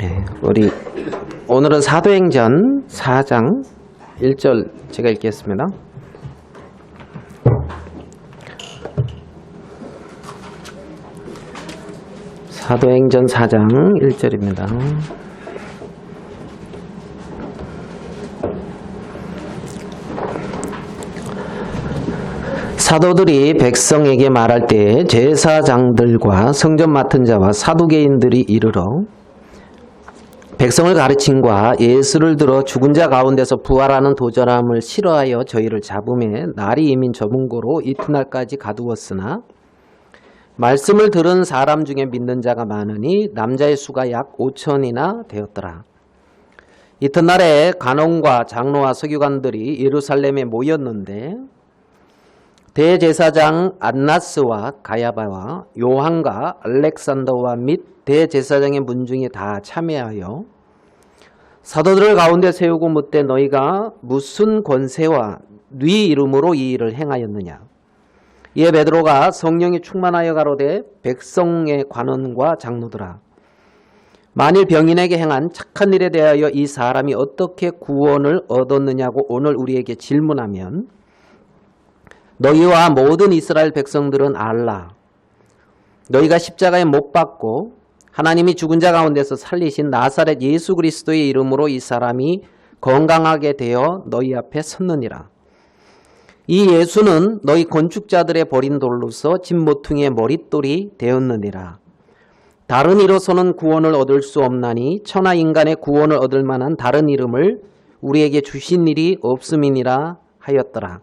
네, 우리 오늘은 사도행전 4장 1절 제가 읽겠습니다. 사도행전 4장 1절입니다. 사도들이 백성에게 말할 때 제사장들과 성전 맡은 자와 사두개인들이 이르러 백성을 가르침과 예수를 들어 죽은 자 가운데서 부활하는 도전함을 싫어하여 저희를 잡음에 날이 이민 저문고로 이튿날까지 가두었으나 말씀을 들은 사람 중에 믿는 자가 많으니 남자의 수가 약 5천이나 되었더라. 이튿날에 간원과 장로와 서기관들이 예루살렘에 모였는데 대제사장 안나스와 가야바와 요한과 알렉산더와 및 대제사장의 문중이 다 참여하여 사도들을 가운데 세우고 묻되 너희가 무슨 권세와 네 이름으로 이 일을 행하였느냐. 이에 베드로가 성령이 충만하여 가로되 백성의 관원과 장로들아 만일 병인에게 행한 착한 일에 대하여 이 사람이 어떻게 구원을 얻었느냐고 오늘 우리에게 질문하면 너희와 모든 이스라엘 백성들은 알라. 너희가 십자가에 못 박고 하나님이 죽은 자 가운데서 살리신 나사렛 예수 그리스도의 이름으로 이 사람이 건강하게 되어 너희 앞에 섰느니라. 이 예수는 너희 건축자들의 버린 돌로서 집 모퉁이의 머릿돌이 되었느니라. 다른 이로서는 구원을 얻을 수 없나니 천하 인간의 구원을 얻을 만한 다른 이름을 우리에게 주신 일이 없음이니라 하였더라.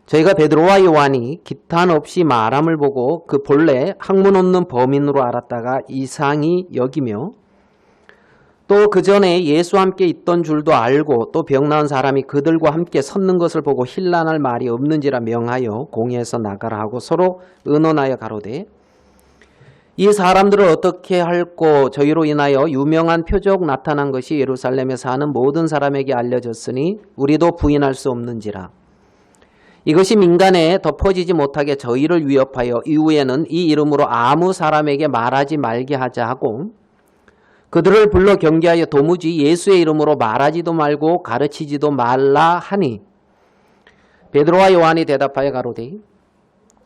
저희가 베드로와 요한이 기탄 없이 말함을 보고 그 본래 학문 없는 범인으로 알았다가 이상히 여기며 또 그 전에 예수와 함께 있던 줄도 알고 또 병 나은 사람이 그들과 함께 섰는 것을 보고 힐난할 말이 없는지라 명하여 공회에서 나가라 하고 서로 의논하여 가로되 이 사람들을 어떻게 할꼬 저희로 인하여 유명한 표적 나타난 것이 예루살렘에 사는 모든 사람에게 알려졌으니 우리도 부인할 수 없는지라. 이것이 민간에 덮어지지 못하게 저희를 위협하여 이후에는 이 이름으로 아무 사람에게 말하지 말게 하자 하고 그들을 불러 경계하여 도무지 예수의 이름으로 말하지도 말고 가르치지도 말라 하니 베드로와 요한이 대답하여 가로되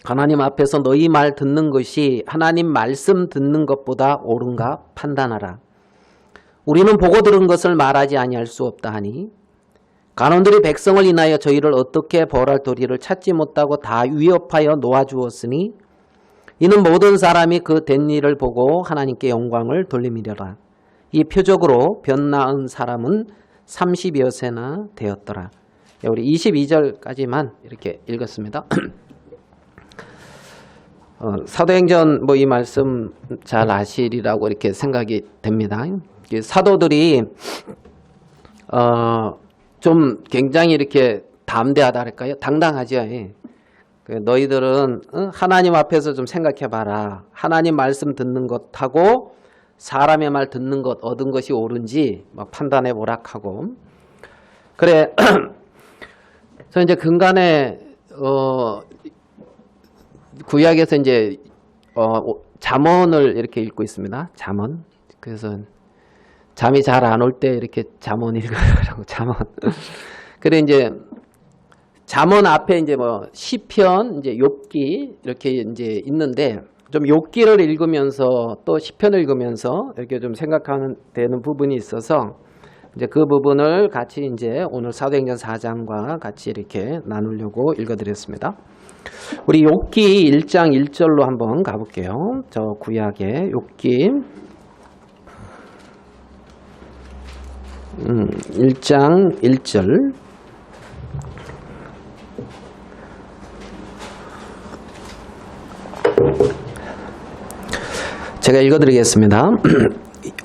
하나님 앞에서 너희 말 듣는 것이 하나님 말씀 듣는 것보다 옳은가 판단하라. 우리는 보고 들은 것을 말하지 아니할 수 없다 하니 간원들이 백성을 인하여 저희를 어떻게 벌할 도리를 찾지 못하고 다 위협하여 놓아주었으니 이는 모든 사람이 그 된 일을 보고 하나님께 영광을 돌림이려라. 이 표적으로 변 나은 사람은 30여 세나 되었더라. 우리 22절까지만 이렇게 읽었습니다. 사도행전 이 말씀 잘 아시리라고 이렇게 생각이 됩니다. 사도들이 좀 굉장히 이렇게 담대하다 할까요? 당당하죠. 너희들은 하나님 앞에서 좀 생각해 봐라. 하나님 말씀 듣는 것하고 사람의 말 듣는 것 얻은 것이 옳은지 판단해 보라 하고. 그래. 그래서 이제 근간에 구약에서 이제 잠언을 이렇게 읽고 있습니다. 잠언. 그래서 잠이 잘 안 올 때 이렇게 잠언 읽으라고 잠언. 그래 이제 잠언 앞에 이제 시편, 이제 욥기 이렇게 이제 있는데 좀 욥기를 읽으면서 또 시편을 읽으면서 이렇게 좀 생각하는 되는 부분이 있어서 이제 그 부분을 같이 이제 오늘 사도행전 4장과 같이 이렇게 나누려고 읽어드렸습니다. 우리 욥기 1장 1절로 한번 가볼게요. 저 구약의 욥기 1장 1절. 제가 읽어드리겠습니다.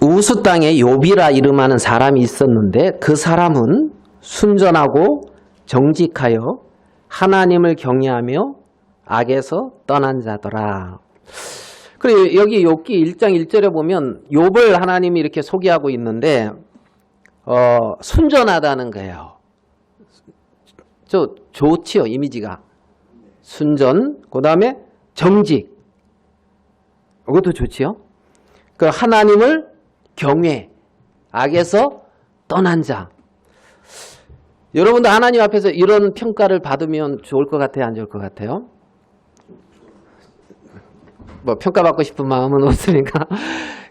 우스 땅에 욥이라 이름하는 사람이 있었는데 그 사람은 순전하고 정직하여 하나님을 경외하며 악에서 떠난 자더라. 그리고 여기 욥기 1장 1절에 보면 욥을 하나님이 이렇게 소개하고 있는데 순전하다는 거예요. 좋지요, 이미지가. 순전, 그 다음에 정직. 이것도 좋지요. 그 하나님을 경외, 악에서 떠난 자. 여러분도 하나님 앞에서 이런 평가를 받으면 좋을 것 같아요? 안 좋을 것 같아요? 뭐 평가받고 싶은 마음은 없으니까.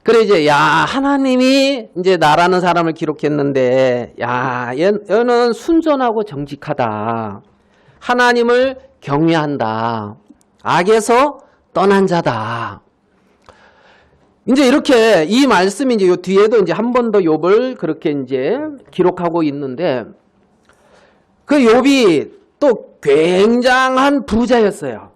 그래 이제 야 하나님이 이제 나라는 사람을 기록했는데 야 얘는 순전하고 정직하다. 하나님을 경외한다. 악에서 떠난 자다. 이제 이렇게 이 말씀이 이제 요 뒤에도 이제 한 번 더 욥을 그렇게 이제 기록하고 있는데 그 욥이 또 굉장한 부자였어요.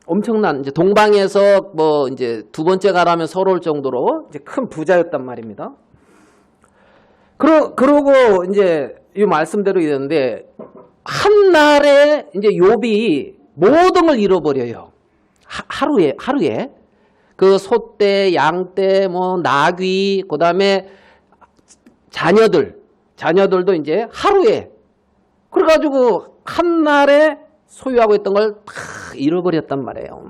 엄청난 이제 동방에서 뭐 이제 두 번째 가라면 서러울 정도로 이제 큰 부자였단 말입니다. 그러고 이제 이 말씀대로 이랬는데 한날에 이제 욥이 모든 걸 잃어버려요. 하루에 그 소떼, 양떼, 뭐 나귀, 그다음에 자녀들도 이제 하루에 그래가지고 한날에 소유하고 있던 걸 다 잃어버렸단 말이에요.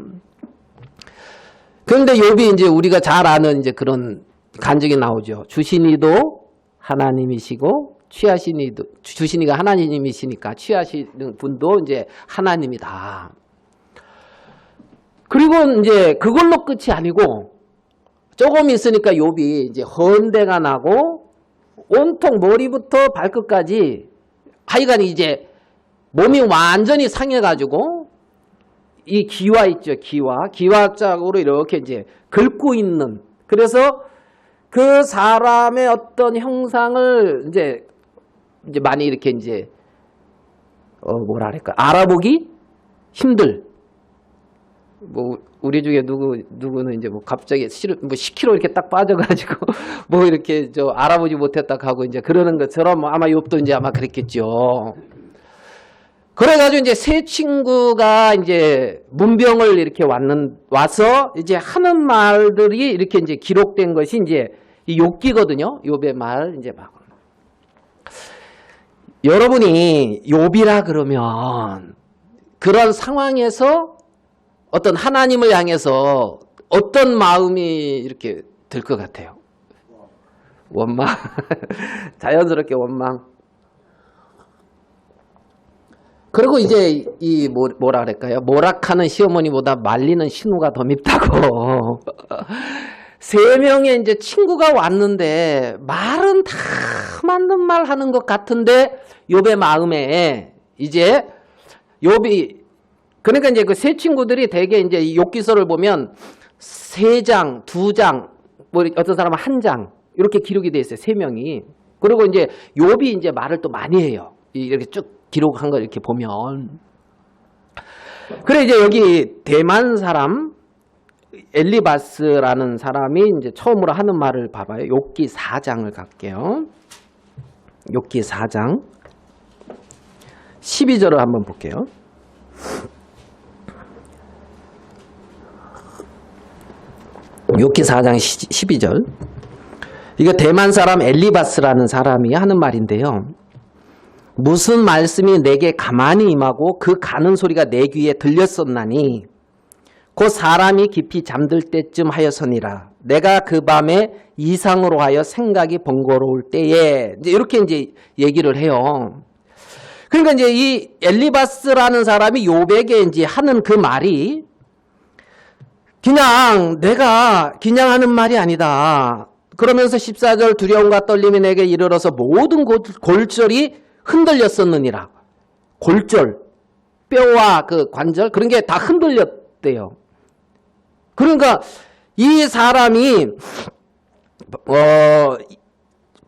그런데 욥이 이제 우리가 잘 아는 이제 그런 간증이 나오죠. 주신이도 하나님이시고 주신이가 하나님이시니까 취하시는 분도 이제 하나님이다. 그리고 이제 그걸로 끝이 아니고 조금 있으니까 욥이 이제 헌대가 나고 온통 머리부터 발끝까지 하여간 이제 몸이 완전히 상해가지고 이 기와 있죠. 기와짝으로 이렇게 이제 긁고 있는. 그래서 그 사람의 어떤 형상을 이제 많이 이렇게 이제 뭐라 그럴까 알아보기 힘들. 뭐 우리 중에 누구는 이제 뭐 갑자기 뭐 10kg 이렇게 딱 빠져가지고 뭐 이렇게 저 알아보지 못했다 하고 이제 그러는 것처럼 아마 욥도 이제 아마 그랬겠죠. 그래가지고 이제 세 친구가 이제 문병을 이렇게 와서 이제 하는 말들이 이렇게 이제 기록된 것이 이제 이 욥기거든요. 욥의 말 이제 막 여러분이 욥이라 그러면 그런 상황에서 어떤 하나님을 향해서 어떤 마음이 이렇게 들 것 같아요? 원망. 자연스럽게 원망. 그리고 이제 이 뭐라 그럴까요? 모락하는 시어머니보다 말리는 신우가 더 밉다고. 세 명의 이제 친구가 왔는데 말은 다 맞는 말 하는 것 같은데 욥의 마음에 이제 욥이 그러니까 이제 그 세 친구들이 대개 이제 이 욥기서를 보면 3장, 2장, 뭐 어떤 사람은 1장 이렇게 기록이 돼 있어요. 3명이. 그리고 이제 욥이 이제 말을 또 많이 해요. 이렇게 쭉 기록한 걸 이렇게 보면. 그래 이제 여기 대만 사람 엘리바스라는 사람이 이제 처음으로 하는 말을 봐봐요. 욥기 4장을 갈게요. 욥기 4장 12절을 한번 볼게요. 욥기 4장 12절. 이거 대만 사람 엘리바스라는 사람이 하는 말인데요. 무슨 말씀이 내게 가만히 임하고 그 가는 소리가 내 귀에 들렸었나니 곧 사람이 깊이 잠들 때쯤 하여서니라. 내가 그 밤에 이상으로 하여 생각이 번거로울 때에 이제 이렇게 이제 얘기를 해요. 그러니까 이제 이 엘리바스라는 사람이 욥에게 이제 하는 그 말이 그냥 내가 그냥 하는 말이 아니다. 그러면서 14절 두려움과 떨림이 내게 이르러서 모든 골절이 흔들렸었느니라. 골절, 뼈와 그 관절 그런 게 다 흔들렸대요. 그러니까 이 사람이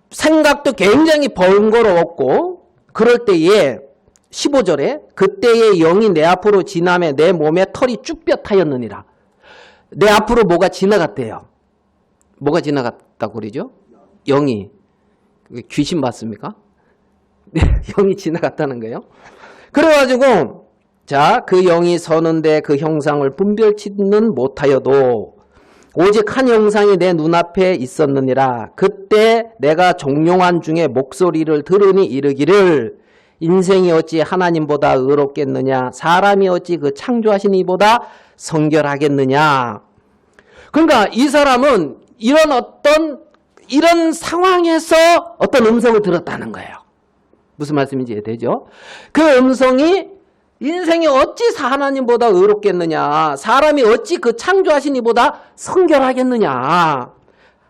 생각도 굉장히 번거로웠고 그럴 때에 15절에 그때의 영이 내 앞으로 지나매 내 몸에 털이 쭉볕하였느니라. 내 앞으로 뭐가 지나갔대요. 뭐가 지나갔다고 그러죠? 영이. 귀신 맞습니까? 영이 지나갔다는 거예요. 그래가지고 자, 그 영이 서는데 그 형상을 분별치는 못하여도 오직 한 형상이 내 눈앞에 있었느니라. 그때 내가 종용한 중에 목소리를 들으니 이르기를 인생이 어찌 하나님보다 의롭겠느냐, 사람이 어찌 그 창조하신 이보다 성결하겠느냐. 그러니까 이 사람은 이런 어떤 이런 상황에서 어떤 음성을 들었다는 거예요. 무슨 말씀인지 이해되죠? 그 음성이 인생이 어찌 하나님보다 의롭겠느냐, 사람이 어찌 그 창조하신 이보다 성결하겠느냐,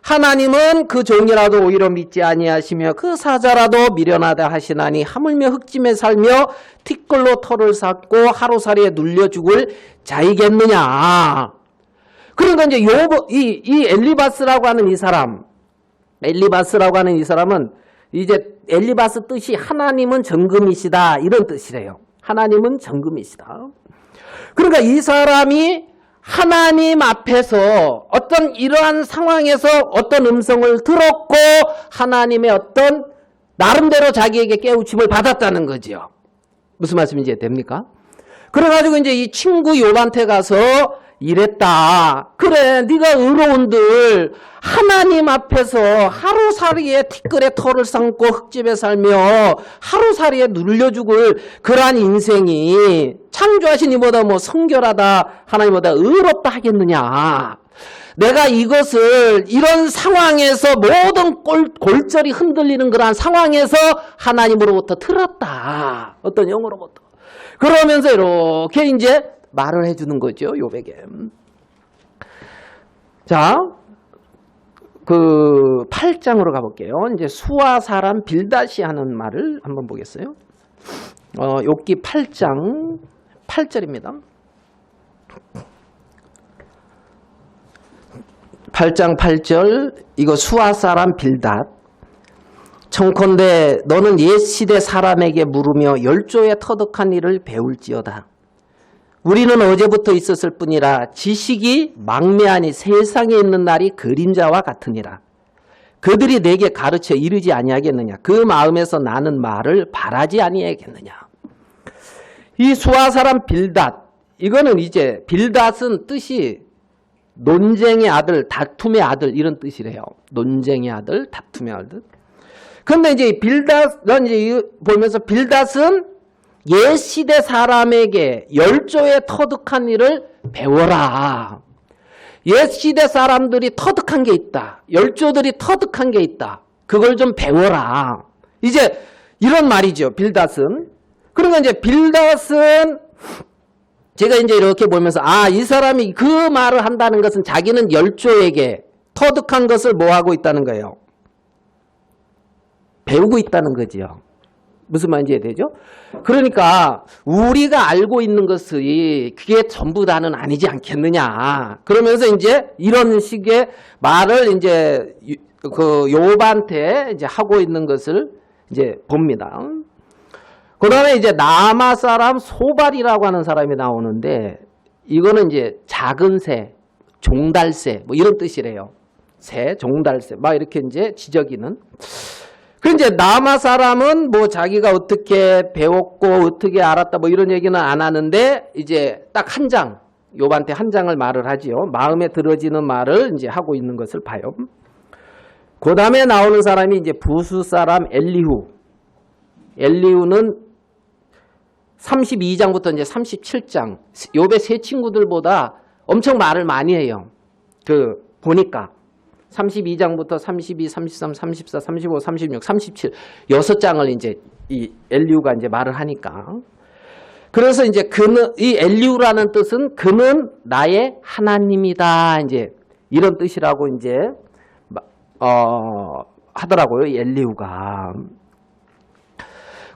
하나님은 그 종이라도 오히려 믿지 아니하시며 그 사자라도 미련하다 하시나니 하물며 흙짐에 살며 티끌로 털을 삭고 하루살이에 눌려 죽을 자이겠느냐. 그러니까 이제 이 엘리바스라고 하는 이 사람, 엘리바스라고 하는 이 사람은 이제 엘리바스 뜻이 하나님은 정금이시다 이런 뜻이래요. 하나님은 정금이시다. 그러니까 이 사람이 하나님 앞에서 어떤 이러한 상황에서 어떤 음성을 들었고 하나님의 어떤 나름대로 자기에게 깨우침을 받았다는 거죠. 무슨 말씀인지 됩니까? 그래가지고 이제 이 친구 욥한테 가서 이랬다. 그래, 네가 의로운들 하나님 앞에서 하루살이에 티끌에 털을 삼고 흙집에 살며 하루살이에 눌려 죽을 그러한 인생이 창조하신 이보다 뭐 성결하다, 하나님보다 의롭다 하겠느냐. 내가 이것을 이런 상황에서 모든 골절이 흔들리는 그러한 상황에서 하나님으로부터 들었다. 어떤 영으로부터. 그러면서 이렇게 이제 말을 해주는 거죠, 욥에게. 자, 그 8장으로 가볼게요. 이제 수아 사람 빌닷이 하는 말을 한번 보겠어요. 욥기 8장 8절입니다. 8장 8절, 이거 수아 사람 빌닷. 청컨대 너는 옛 시대 사람에게 물으며 열조의 터득한 일을 배울지어다. 우리는 어제부터 있었을 뿐이라 지식이 망매하니 세상에 있는 날이 그림자와 같으니라. 그들이 내게 가르쳐 이르지 아니하겠느냐. 그 마음에서 나는 말을 바라지 아니하겠느냐. 이 수아 사람 빌닷, 이거는 이제 빌닷은 뜻이 논쟁의 아들, 다툼의 아들 이런 뜻이래요. 논쟁의 아들, 다툼의 아들. 그런데 이제 빌닷은 이제 보면서 빌닷은 옛 시대 사람에게 열조의 터득한 일을 배워라. 옛 시대 사람들이 터득한 게 있다. 열조들이 터득한 게 있다. 그걸 좀 배워라. 이제 이런 말이죠. 빌닷은. 그러니까 이제 빌닷은 제가 이제 이렇게 보면서 이 사람이 그 말을 한다는 것은 자기는 열조에게 터득한 것을 뭐 하고 있다는 거예요? 배우고 있다는 거죠. 무슨 말인지 이해되죠? 그러니까 우리가 알고 있는 것이 그게 전부 다는 아니지 않겠느냐. 그러면서 이제 이런 식의 말을 이제 그 욥한테 이제 하고 있는 것을 이제 봅니다. 그 다음에 이제 나마 사람 소발이라고 하는 사람이 나오는데 이거는 이제 작은 새, 종달새 뭐 이런 뜻이래요. 새, 종달새 막 이렇게 이제 지적이는. 그 이제 남아 사람은 뭐 자기가 어떻게 배웠고 어떻게 알았다 뭐 이런 얘기는 안 하는데 이제 딱 한 장, 욥한테 한 장을 말을 하지요. 마음에 들어지는 말을 이제 하고 있는 것을 봐요. 그 다음에 나오는 사람이 이제 부수 사람 엘리후. 엘리후는 32장부터 이제 37장. 욥의 세 친구들보다 엄청 말을 많이 해요. 보니까. 32장부터 32, 33, 34, 35, 36, 37 6장을 이제 이 엘리후가 이제 말을 하니까. 그래서 이제 그는 이 엘리후라는 뜻은 그는 나의 하나님이다. 이제 이런 뜻이라고 이제 하더라고요. 이 엘리후가.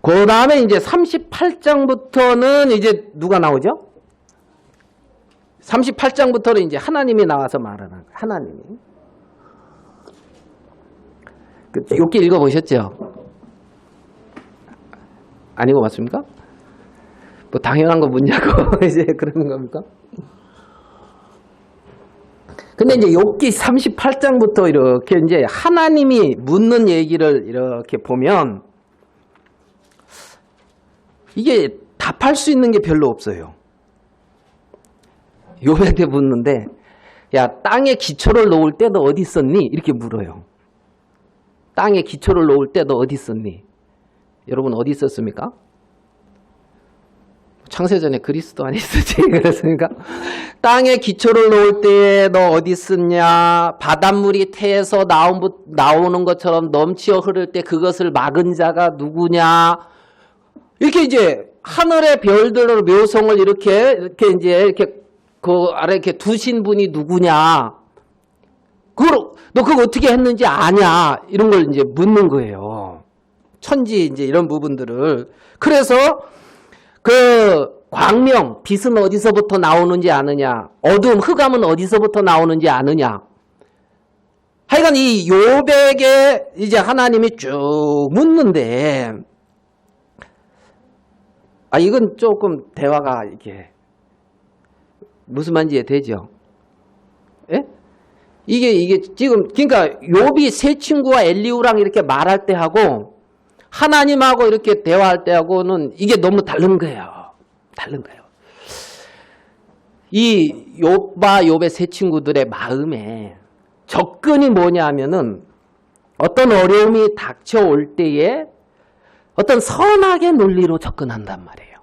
그다음에 이제 38장부터는 이제 누가 나오죠? 38장부터는 이제 하나님이 나와서 말하는 거예요. 하나님이. 욥기 읽어보셨죠? 안 읽어봤습니까? 뭐 당연한 거 묻냐고 이제 그러는 겁니까? 근데 이제 욥기 38장부터 이렇게 이제 하나님이 묻는 얘기를 이렇게 보면 이게 답할 수 있는 게 별로 없어요. 욥한테 묻는데 야, 땅에 기초를 놓을 때 너 어디 있었니? 이렇게 물어요. 땅에 기초를 놓을 때 너 어디 있었니? 여러분 어디 있었습니까? 창세전에 그리스도 안에 있었지. 그랬으니까 땅에 기초를 놓을 때에 너 어디 있었냐? 바닷물이 태에서 나오는 것처럼 넘치어 흐를 때 그것을 막은 자가 누구냐? 이렇게 이제 하늘의 별들의 묘성을 이렇게 이렇게 그 아래 이렇게 두신 분이 누구냐? 너 그거 어떻게 했는지 아냐? 이런 걸 이제 묻는 거예요. 천지 이제 이런 부분들을. 그래서 그 광명, 빛은 어디서부터 나오는지 아느냐? 어둠, 흑암은 어디서부터 나오는지 아느냐? 하여간 이 욥에게 이제 하나님이 쭉 묻는데, 이건 조금 대화가 이게 무슨 말인지 이해되죠? 예? 이게 지금 그러니까 욥이 세 친구와 엘리후랑 이렇게 말할 때 하고 하나님하고 이렇게 대화할 때하고는 이게 너무 다른 거예요. 다른 거예요. 이 욥의 세 친구들의 마음에 접근이 뭐냐 하면은 어떤 어려움이 닥쳐올 때에 어떤 선악의 논리로 접근한단 말이에요.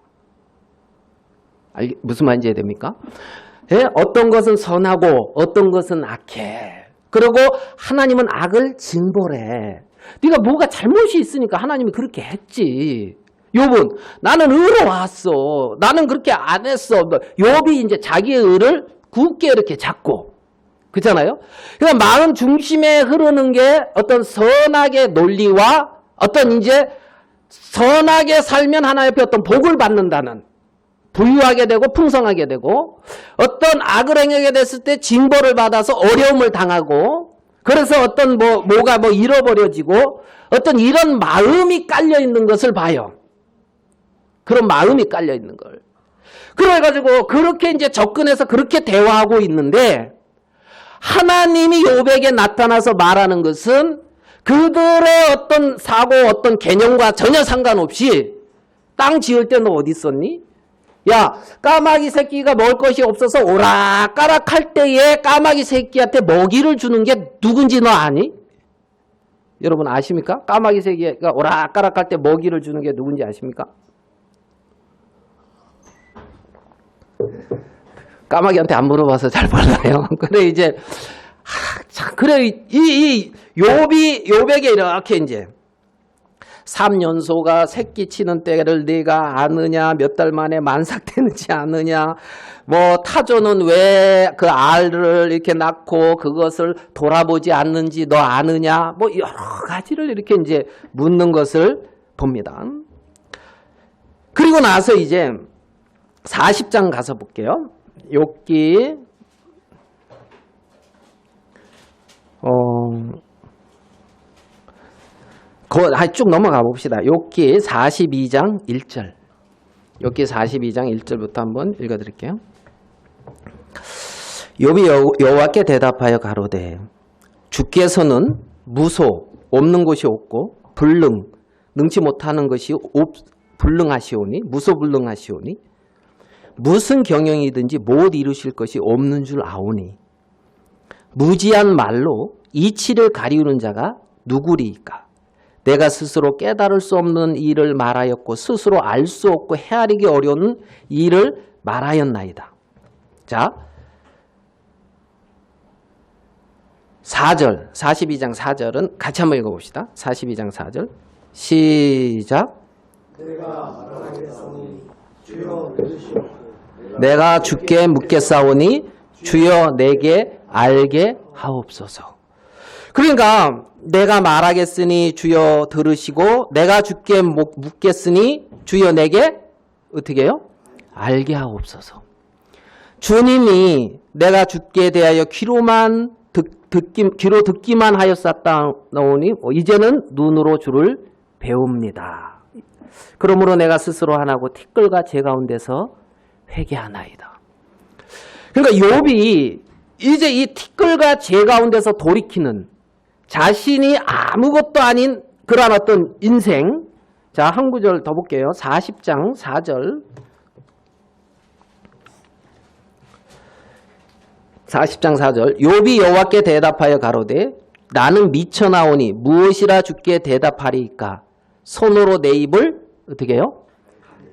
무슨 말인지 이해됩니까? 예? 어떤 것은 선하고 어떤 것은 악해. 그리고 하나님은 악을 징벌해. 네가 뭐가 잘못이 있으니까 하나님이 그렇게 했지. 욥은 나는 의로웠어. 나는 그렇게 안 했어. 욥이 이제 자기의 의를 굳게 이렇게 잡고 그렇잖아요. 그러니까 마음 중심에 흐르는 게 어떤 선악의 논리와 어떤 이제 선하게 살면 하나님 옆에 어떤 복을 받는다는 부유하게 되고 풍성하게 되고 어떤 악을 행하게 됐을 때 징벌을 받아서 어려움을 당하고 그래서 어떤 뭐가 잃어버려지고 어떤 이런 마음이 깔려 있는 것을 봐요. 그런 마음이 깔려 있는 걸. 그래가지고 그렇게 이제 접근해서 그렇게 대화하고 있는데 하나님이 욥에게 나타나서 말하는 것은 그들의 어떤 사고 어떤 개념과 전혀 상관없이 땅 지을 때 너 어디 있었니? 야, 까마귀 새끼가 먹을 것이 없어서 오락가락할 때에 까마귀 새끼한테 먹이를 주는 게 누군지 너 아니? 여러분 아십니까? 까마귀 새끼가 오락가락할 때 먹이를 주는 게 누군지 아십니까? 까마귀한테 안 물어봐서 잘 몰라요. 그래 이제 그래 이 욥에게 이렇게 이제 3년소가 새끼 치는 때를 네가 아느냐? 몇 달 만에 만삭되는지 아느냐? 타조는 왜 그 알을 이렇게 낳고 그것을 돌아보지 않는지 너 아느냐? 여러 가지를 이렇게 이제 묻는 것을 봅니다. 그리고 나서 이제 40장 가서 볼게요. 욥기 쭉 넘어가 봅시다. 욥기 42장 1절. 욥기 42장 1절부터 한번 읽어드릴게요. 욥이 여호와께 대답하여 가로되 주께서는 무소 없는 곳이 없고 불능 능치 못하는 것이 불능하시오니 무소불능하시오니 무슨 경영이든지 못 이루실 것이 없는 줄 아오니 무지한 말로 이치를 가리우는 자가 누구리이까? 내가 스스로 깨달을 수 없는 일을 말하였고 스스로 알 수 없고 헤아리기 어려운 일을 말하였나이다. 자, 4절, 42장 4절은 같이 한번 읽어봅시다. 42장 4절 시작. 내가 주께 묻겠사오니 주여 내게 알게 하옵소서. 그러니까 내가 말하겠으니 주여 들으시고 내가 주께 묻겠으니 주여 내게 어떻게 해요? 알게 하옵소서. 주님이 내가 주께 대하여 귀로 듣기만 하였사오니 이제는 눈으로 주를 배웁니다. 그러므로 내가 스스로 하나고 티끌과 제 가운데서 회개하나이다. 그러니까 욥이 이제 이 티끌과 제 가운데서 돌이키는 자신이 아무것도 아닌 그러한 어떤 인생. 자, 한 구절 더 볼게요. 40장 4절. 40장 4절. 욥이 여호와께 대답하여 가로되 나는 미쳐나오니 무엇이라 주께 대답하리이까? 손으로 내 입을 어떻게 해요?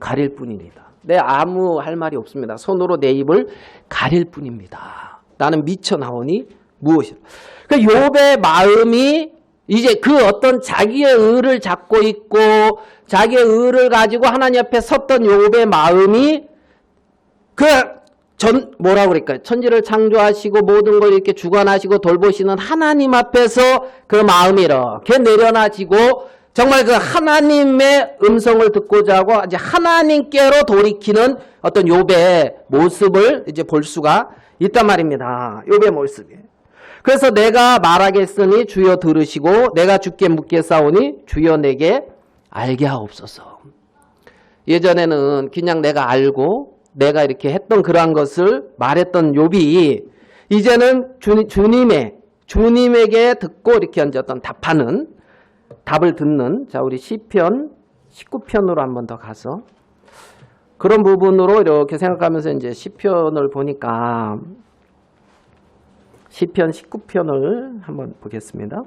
가릴 뿐이니이다. 내 아무 할 말이 없습니다. 손으로 내 입을 가릴 뿐입니다. 나는 미쳐 나오니 무엇이라. 그 욥의 마음이 이제 그 어떤 자기의 의를 잡고 있고 자기의 의를 가지고 하나님 앞에 섰던 욥의 마음이 뭐라고 그럴까요? 천지를 창조하시고 모든 걸 이렇게 주관하시고 돌보시는 하나님 앞에서 그 마음이 이렇게 내려놔지고 정말 그 하나님의 음성을 듣고자 하고 이제 하나님께로 돌이키는 어떤 욥의 모습을 이제 볼 수가 있단 말입니다. 욥의 모습이. 그래서 내가 말하겠으니 주여 들으시고 내가 주께 묻겠사오니 주여 내게 알게 하옵소서. 예전에는 그냥 내가 알고 내가 이렇게 했던 그러한 것을 말했던 욥이 이제는 주님에게 듣고 이렇게 어떤 답을 듣는, 자, 우리 시편 19편으로 한번 더 가서 그런 부분으로 이렇게 생각하면서 이제 시편을 보니까 시편 19편을 한번 보겠습니다.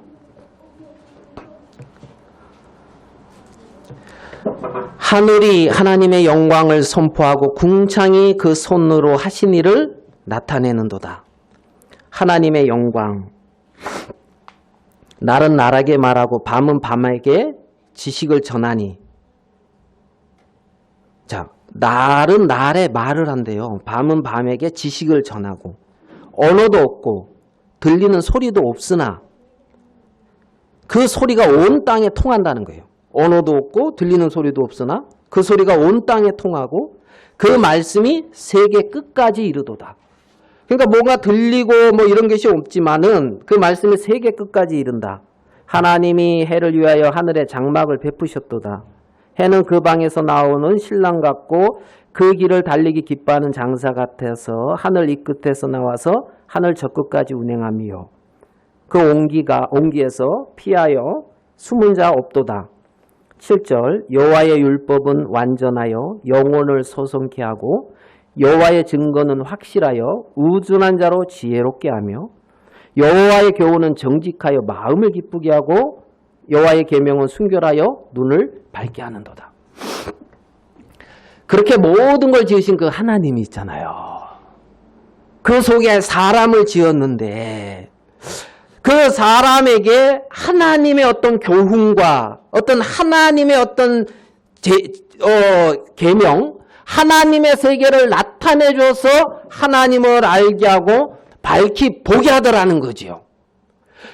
하늘이 하나님의 영광을 선포하고 궁창이 그 손으로 하신 일을 나타내는도다. 하나님의 영광. 날은 날에게 말하고 밤은 밤에게 지식을 전하니. 자, 날은 날에 말을 한대요. 밤은 밤에게 지식을 전하고. 언어도 없고 들리는 소리도 없으나 그 소리가 온 땅에 통한다는 거예요. 언어도 없고 들리는 소리도 없으나 그 소리가 온 땅에 통하고 그 말씀이 세계 끝까지 이르도다. 그러니까 뭐가 들리고 뭐 이런 것이 없지만은 그 말씀이 세계 끝까지 이른다. 하나님이 해를 위하여 하늘에 장막을 베푸셨도다. 해는 그 방에서 나오는 신랑 같고 그 길을 달리기 기뻐하는 장사 같아서 하늘 이 끝에서 나와서 하늘 저 끝까지 운행하며 그 온기에서 피하여 숨은 자 없도다. 7절 여호와의 율법은 완전하여 영혼을 소성케 하고 여호와의 증거는 확실하여 우둔한 자로 지혜롭게 하며 여호와의 교훈은 정직하여 마음을 기쁘게 하고 여호와의 계명은 순결하여 눈을 밝게 하는도다. 그렇게 모든 걸 지으신 그 하나님이 있잖아요. 그 속에 사람을 지었는데 그 사람에게 하나님의 어떤 교훈과 어떤 하나님의 어떤 계명, 하나님의 세계를 나타내줘서 하나님을 알게 하고 밝히 보게 하더라는 거지요.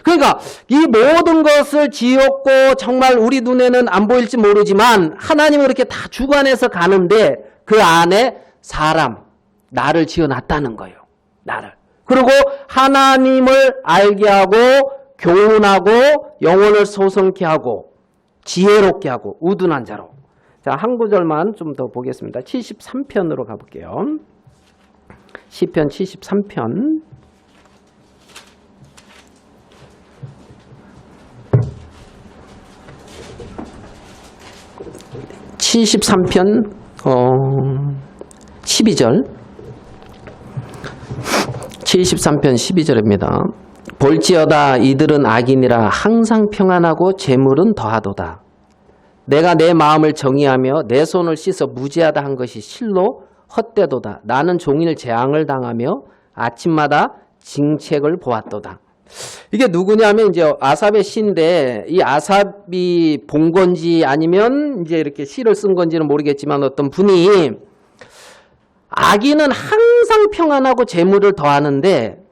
그러니까 이 모든 것을 지었고 정말 우리 눈에는 안 보일지 모르지만 하나님은 이렇게 다 주관해서 가는데 그 안에 사람, 나를 지어놨다는 거예요. 나를. 그리고 하나님을 알게 하고 교훈하고 영혼을 소성케 하고 지혜롭게 하고 우둔한 자로. 자, 한 구절만 좀 더 보겠습니다. 73편으로 가볼게요. 시편 73편. 73편 12절 73편 12절입니다. 볼지어다 이들은 악인이라 항상 평안하고 재물은 더하도다. 내가 내 마음을 정의하며 내 손을 씻어 무죄하다 한 것이 실로 헛되도다. 나는 종일 재앙을 당하며 아침마다 징책을 보았도다. 이게 누구냐면 이제 아삽의 시인데 이 아삽이 본 건지 아니면 이제 이렇게 시를 쓴 건지는 모르겠지만 어떤 분이 악인은 항상 평안하고 재물을 더하는데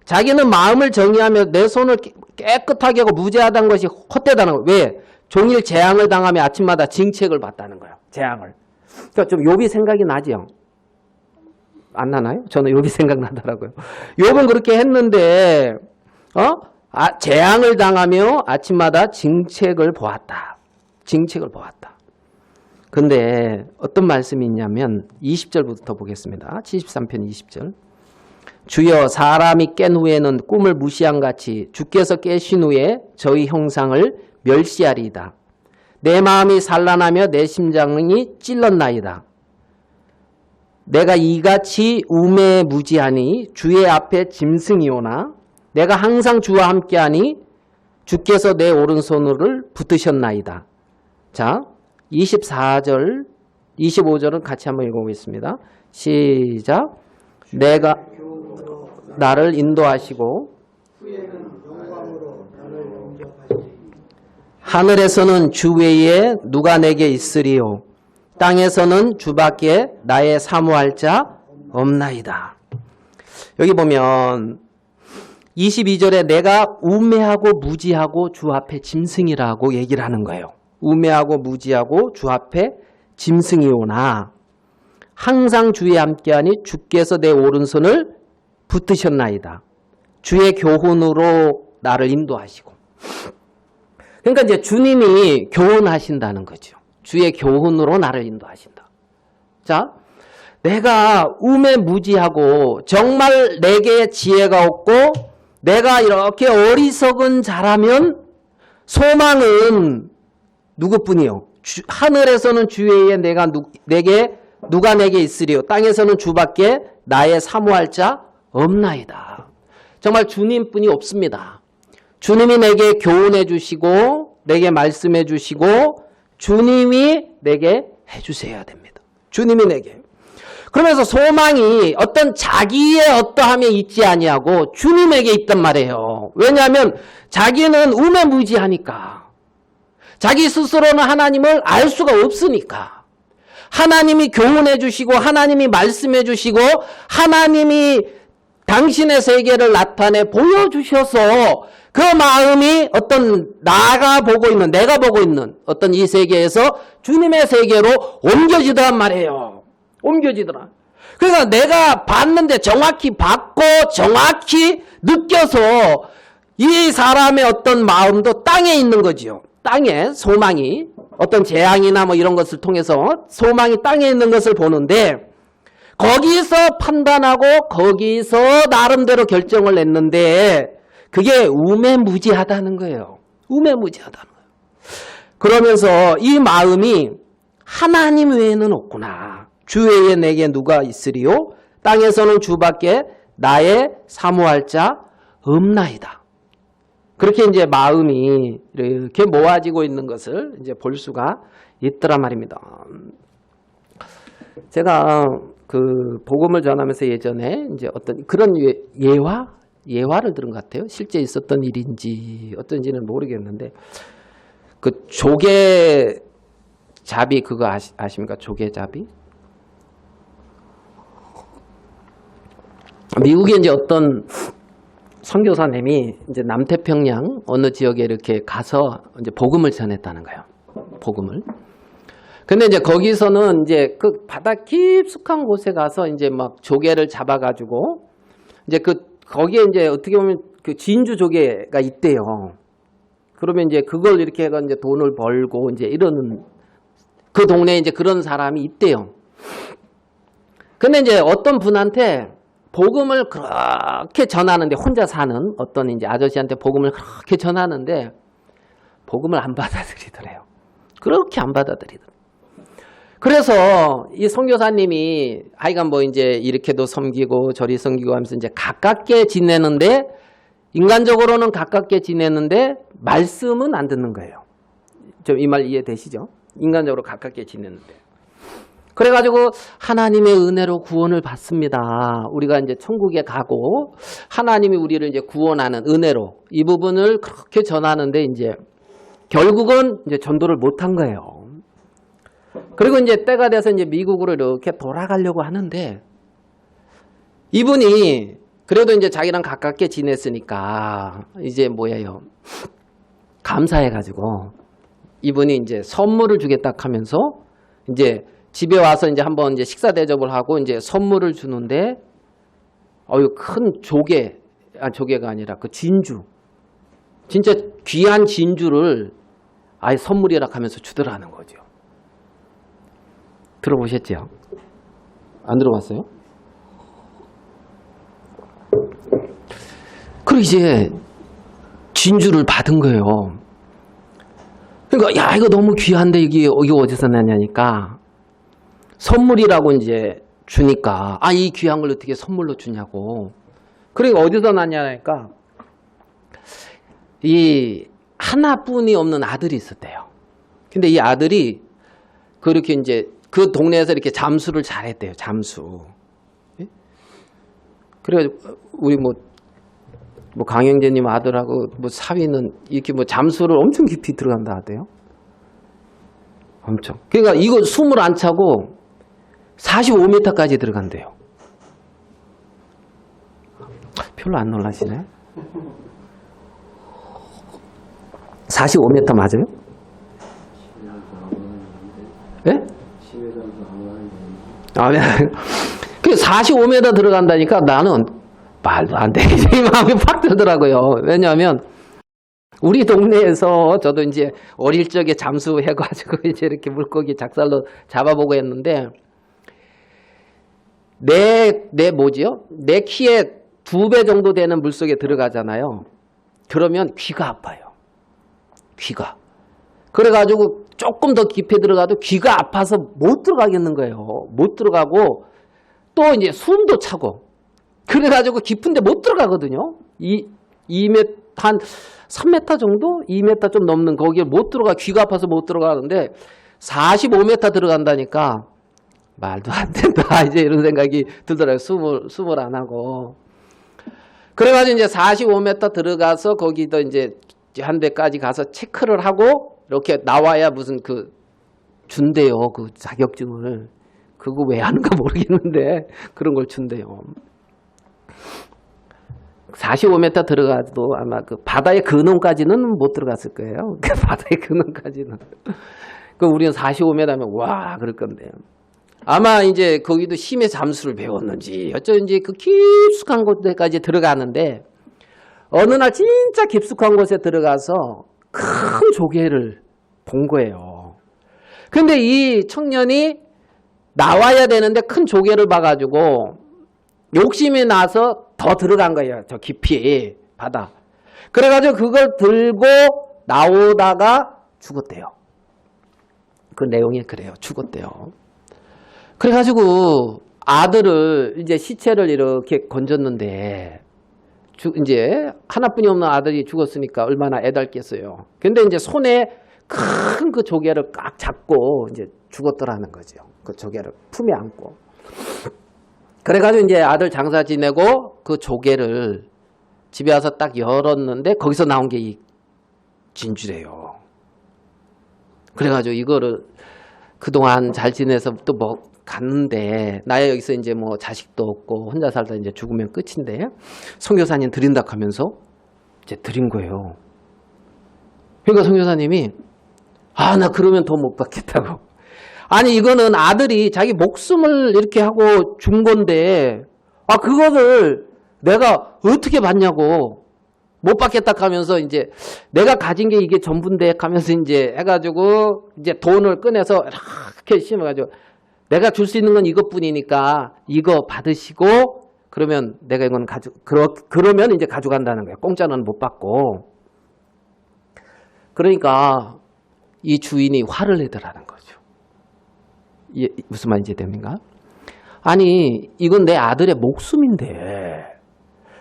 자기는 마음을 정의하며 내 손을 깨끗하게 하고 무죄하다는 것이 헛되다는 거예요. 왜? 종일 재앙을 당하며 아침마다 징책을 받다는 거예요. 재앙을. 그러니까 좀 욥이 생각이 나죠? 안 나나요? 저는 욥이 생각나더라고요. 욥은 그렇게 했는데 재앙을 당하며 아침마다 징책을 보았다. 징책을 보았다. 근데 어떤 말씀이 있냐면 20절부터 보겠습니다. 73편 20절. 주여 사람이 깬 후에는 꿈을 무시한 같이 주께서 깨신 후에 저희 형상을 멸시하리이다. 내 마음이 산란하며 내 심장이 찔렀나이다. 내가 이같이 우매무지하니 주의 앞에 짐승이오나 내가 항상 주와 함께하니 주께서 내 오른손을 붙드셨나이다. 자, 24절 25절은 같이 한번 읽어보겠습니다. 시작. 내가 나를 인도하시고 하늘에서는 주 외에 누가 내게 있으리요. 땅에서는 주밖에 나의 사모할 자 없나이다. 여기 보면 22절에 내가 우매하고 무지하고 주 앞에 짐승이라고 얘기를 하는 거예요. 우매하고 무지하고 주 앞에 짐승이오나 항상 주에 함께하니 주께서 내 오른손을 붙드셨나이다. 주의 교훈으로 나를 인도하시고. 그러니까 이제 주님이 교훈하신다는 거죠. 주의 교훈으로 나를 인도하신다. 자, 내가 우매무지하고 정말 내게 지혜가 없고 내가 이렇게 어리석은 자라면 소망은 누구뿐이요? 하늘에서는 주 외에 누가 내게 있으리요. 땅에서는 주밖에 나의 사모할 자 없나이다. 정말 주님뿐이 없습니다. 주님이 내게 교훈해 주시고 내게 말씀해 주시고 주님이 내게 해 주셔야 됩니다. 주님이 내게. 그러면서 소망이 어떤 자기의 어떠함에 있지 아니하고 주님에게 있단 말이에요. 왜냐하면 자기는 우매무지하니까. 자기 스스로는 하나님을 알 수가 없으니까. 하나님이 교훈해 주시고 하나님이 말씀해 주시고 하나님이 당신의 세계를 나타내 보여주셔서 그 마음이 어떤 내가 보고 있는 어떤 이 세계에서 주님의 세계로 옮겨지더란 말이에요. 옮겨지더라. 그러니까 내가 봤는데 정확히 봤고 정확히 느껴서 이 사람의 어떤 마음도 땅에 있는 거지요. 땅에 소망이 어떤 재앙이나 뭐 이런 것을 통해서 소망이 땅에 있는 것을 보는데 거기서 판단하고 거기서 나름대로 결정을 냈는데 그게 우매무지하다는 거예요. 우매무지하다는 거예요. 그러면서 이 마음이 하나님 외에는 없구나. 주 외에 내게 누가 있으리요? 땅에서는 주밖에 나의 사모할 자 없나이다. 그렇게 이제 마음이 이렇게 모아지고 있는 것을 이제 볼 수가 있더란 말입니다. 제가 그 복음을 전하면서 예전에 이제 어떤 그런 예화를 들은 것 같아요. 실제 있었던 일인지 어떤지는 모르겠는데 그 조개잡이 그거 아십니까? 조개잡이? 미국에 이제 어떤 선교사님이 이제 남태평양 어느 지역에 이렇게 가서 이제 복음을 전했다는 거예요. 복음을. 근데 이제 거기서는 이제 그 바다 깊숙한 곳에 가서 이제 막 조개를 잡아가지고 이제 거기에 이제 어떻게 보면 그 진주 조개가 있대요. 그러면 이제 그걸 이렇게 해가 이제 돈을 벌고 이제 이러는 그 동네에 이제 그런 사람이 있대요. 근데 이제 어떤 분한테 복음을 그렇게 전하는데 혼자 사는 어떤 이제 아저씨한테 복음을 그렇게 전하는데 복음을 안 받아들이더래요. 그렇게 안 받아들이더래요. 그래서 이 선교사님이 하여간 뭐 이제 이렇게도 섬기고 저리 섬기고 하면서 이제 가깝게 지내는데 인간적으로는 가깝게 지내는데 말씀은 안 듣는 거예요. 좀 이 말 이해되시죠? 인간적으로 가깝게 지내는데. 그래가지고 하나님의 은혜로 구원을 받습니다. 우리가 이제 천국에 가고 하나님이 우리를 이제 구원하는 은혜로 이 부분을 그렇게 전하는데 이제 결국은 이제 전도를 못한 거예요. 그리고 이제 때가 돼서 이제 미국으로 이렇게 돌아가려고 하는데 이분이 그래도 이제 자기랑 가깝게 지냈으니까 이제 뭐예요? 감사해가지고 이분이 이제 선물을 주겠다 하면서 이제 집에 와서 이제 한번 이제 식사 대접을 하고 이제 선물을 주는데 큰 조개가 아니라 그 진주. 진짜 귀한 진주를 아예 선물이라 하면서 주더라는 거죠. 들어보셨죠? 안 들어봤어요? 그리고 이제 진주를 받은 거예요. 그러니까 야 이거 너무 귀한데 이게 어디서 나냐니까 선물이라고 이제 주니까 이 귀한 걸 어떻게 선물로 주냐고. 그러니까 어디서 났냐니까 이 하나뿐이 없는 아들이 있었대요. 근데 이 아들이 그렇게 이제 그 동네에서 이렇게 잠수를 잘했대요. 잠수. 예? 그래 우리 뭐 강영재님 아들하고 뭐 사위는 이렇게 뭐 잠수를 엄청 깊이 들어간다 하대요. 엄청. 그러니까 이거 숨을 안 차고 45m까지 들어간대요. 별로 안 놀라시네. 45m 맞아요? 예? 아, 그 45m 들어간다니까 나는 말도 안 돼. 이 마음이 팍 들더라고요. 왜냐하면 우리 동네에서 저도 이제 어릴 적에 잠수해가지고 이제 이렇게 물고기 작살로 잡아보고 했는데 내 뭐지요? 내 키에 2배 정도 되는 물속에 들어가잖아요. 그러면 귀가 아파요. 귀가. 그래가지고 조금 더 깊이 들어가도 귀가 아파서 못 들어가겠는 거예요. 못 들어가고 또 이제 숨도 차고 그래가지고 깊은데 못 들어가거든요. 2m 한 3m 정도? 2m 좀 넘는 거기에 못 들어가. 귀가 아파서 못 들어가는데 45m 들어간다니까 말도 안 된다. 이제 이런 생각이 들더라고요. 숨을 안 하고. 그래가지고 이제 45m 들어가서 거기도 이제 한 데까지 가서 체크를 하고 이렇게 나와야 무슨 그 준대요. 그 자격증을. 그거 왜 하는가 모르겠는데 그런 걸 준대요. 45m 들어가도 아마 그 바다의 근원까지는 못 들어갔을 거예요. 그 바다의 근원까지는. 그 우리는 45m면 와 그럴 건데요. 아마 이제 거기도 심해 잠수를 배웠는지 어쩐지 그 깊숙한 곳에까지 들어가는데 어느 날 진짜 깊숙한 곳에 들어가서 큰 조개를 본 거예요. 근데 이 청년이 나와야 되는데 큰 조개를 봐가지고 욕심이 나서 더 들어간 거예요. 저 깊이 바다. 그래가지고 그걸 들고 나오다가 죽었대요. 그 내용이 그래요. 죽었대요. 그래가지고 아들을 이제 시체를 이렇게 건졌는데 이제 하나뿐이 없는 아들이 죽었으니까 얼마나 애달겠어요. 근데 이제 손에 큰 그 조개를 꽉 잡고 이제 죽었더라는 거죠. 그 조개를 품에 안고. 그래가지고 이제 아들 장사 지내고 그 조개를 집에 와서 딱 열었는데 거기서 나온 게 이 진주래요. 그래가지고 이거를 그동안 잘 지내서 또 뭐 갔는데 나야 여기서 이제 뭐 자식도 없고 혼자 살다 이제 죽으면 끝인데 선교사님 드린다 하면서 이제 드린 거예요. 그러니까 선교사님이 나 그러면 더 못 받겠다고. 아니 이거는 아들이 자기 목숨을 이렇게 하고 준 건데 그거를 내가 어떻게 받냐고 못 받겠다 하면서 이제 내가 가진 게 이게 전부인데 하면서 이제 해가지고 이제 돈을 꺼내서 이렇게 심어가지고 내가 줄 수 있는 건 이것뿐이니까 이거 받으시고 그러면 내가 이건 그러면 이제 가져간다는 거예요. 공짜는 못 받고. 그러니까 이 주인이 화를 내더라는 거죠. 무슨 말인지 됩니까? 아니 이건 내 아들의 목숨인데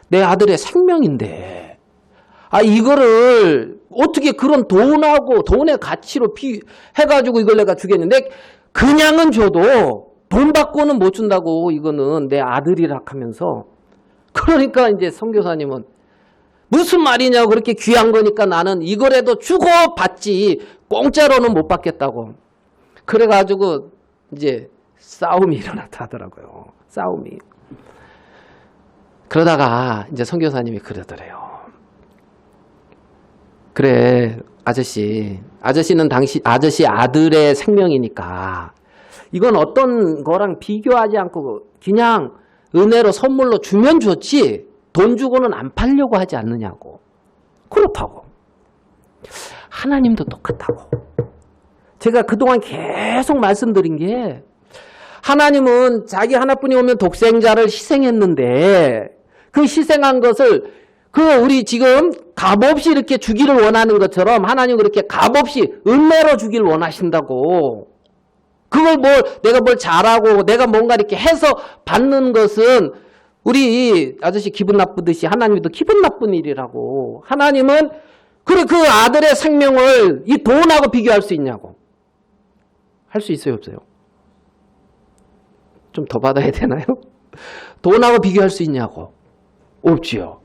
내 아들의 생명인데 이거를 어떻게 그런 돈하고 돈의 가치로 해가지고 이걸 내가 주겠는데 그냥은 줘도 돈 받고는 못 준다고. 이거는 내 아들이라 하면서. 그러니까 이제 선교사님은 무슨 말이냐고. 그렇게 귀한 거니까 나는 이거라도 주고 받지 공짜로는 못 받겠다고. 그래가지고 이제 싸움이 일어났다 하더라고요. 싸움이. 그러다가 이제 선교사님이 그러더래요. 그래 아저씨는 아저씨 아들의 생명이니까 이건 어떤 거랑 비교하지 않고 그냥 은혜로 선물로 주면 좋지 돈 주고는 안 팔려고 하지 않느냐고. 그렇다고. 하나님도 똑같다고. 제가 그동안 계속 말씀드린 게 하나님은 자기 하나뿐이 오면 독생자를 희생했는데 그 희생한 것을 우리 지금 값없이 이렇게 주기를 원하는 것처럼 하나님 그렇게 값없이 은혜로 주기를 원하신다고. 그걸 내가 뭘 잘하고 내가 뭔가 이렇게 해서 받는 것은 우리 아저씨 기분 나쁘듯이 하나님도 기분 나쁜 일이라고. 하나님은 그 아들의 생명을 이 돈하고 비교할 수 있냐고. 할 수 있어요 없어요? 좀 더 받아야 되나요? 돈하고 비교할 수 있냐고. 없지요.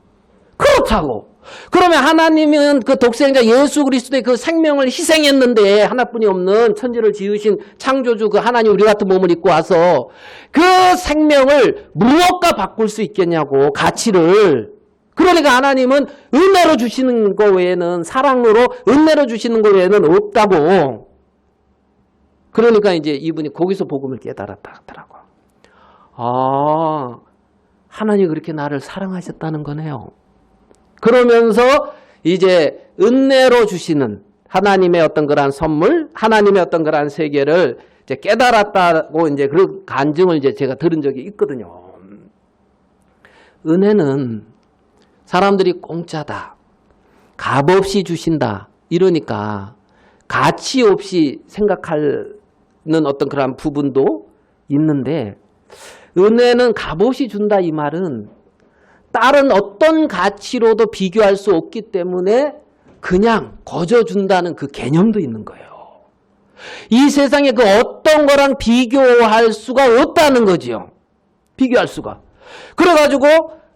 그렇다고. 그러면 하나님은 그 독생자 예수 그리스도의 그 생명을 희생했는데, 하나뿐이 없는 천지를 지으신 창조주 그 하나님 우리 같은 몸을 입고 와서 그 생명을 무엇과 바꿀 수 있겠냐고, 가치를. 그러니까 하나님은 은혜로 주시는 거 외에는, 사랑으로 은혜로 주시는 거 외에는 없다고. 그러니까 이제 이분이 거기서 복음을 깨달았다 하더라고요. 아, 하나님이 그렇게 나를 사랑하셨다는 거네요. 그러면서 이제 은혜로 주시는 하나님의 어떤 그러한 선물, 하나님의 어떤 그러한 세계를 이제 깨달았다고 이제 그 간증을 이제 제가 들은 적이 있거든요. 은혜는 사람들이 공짜다, 값없이 주신다 이러니까 가치 없이 생각하는 어떤 그러한 부분도 있는데, 은혜는 값없이 준다 이 말은 다른 어떤 가치로도 비교할 수 없기 때문에 그냥 거저 준다는 그 개념도 있는 거예요. 이 세상에 그 어떤 거랑 비교할 수가 없다는 거지요. 비교할 수가. 그래가지고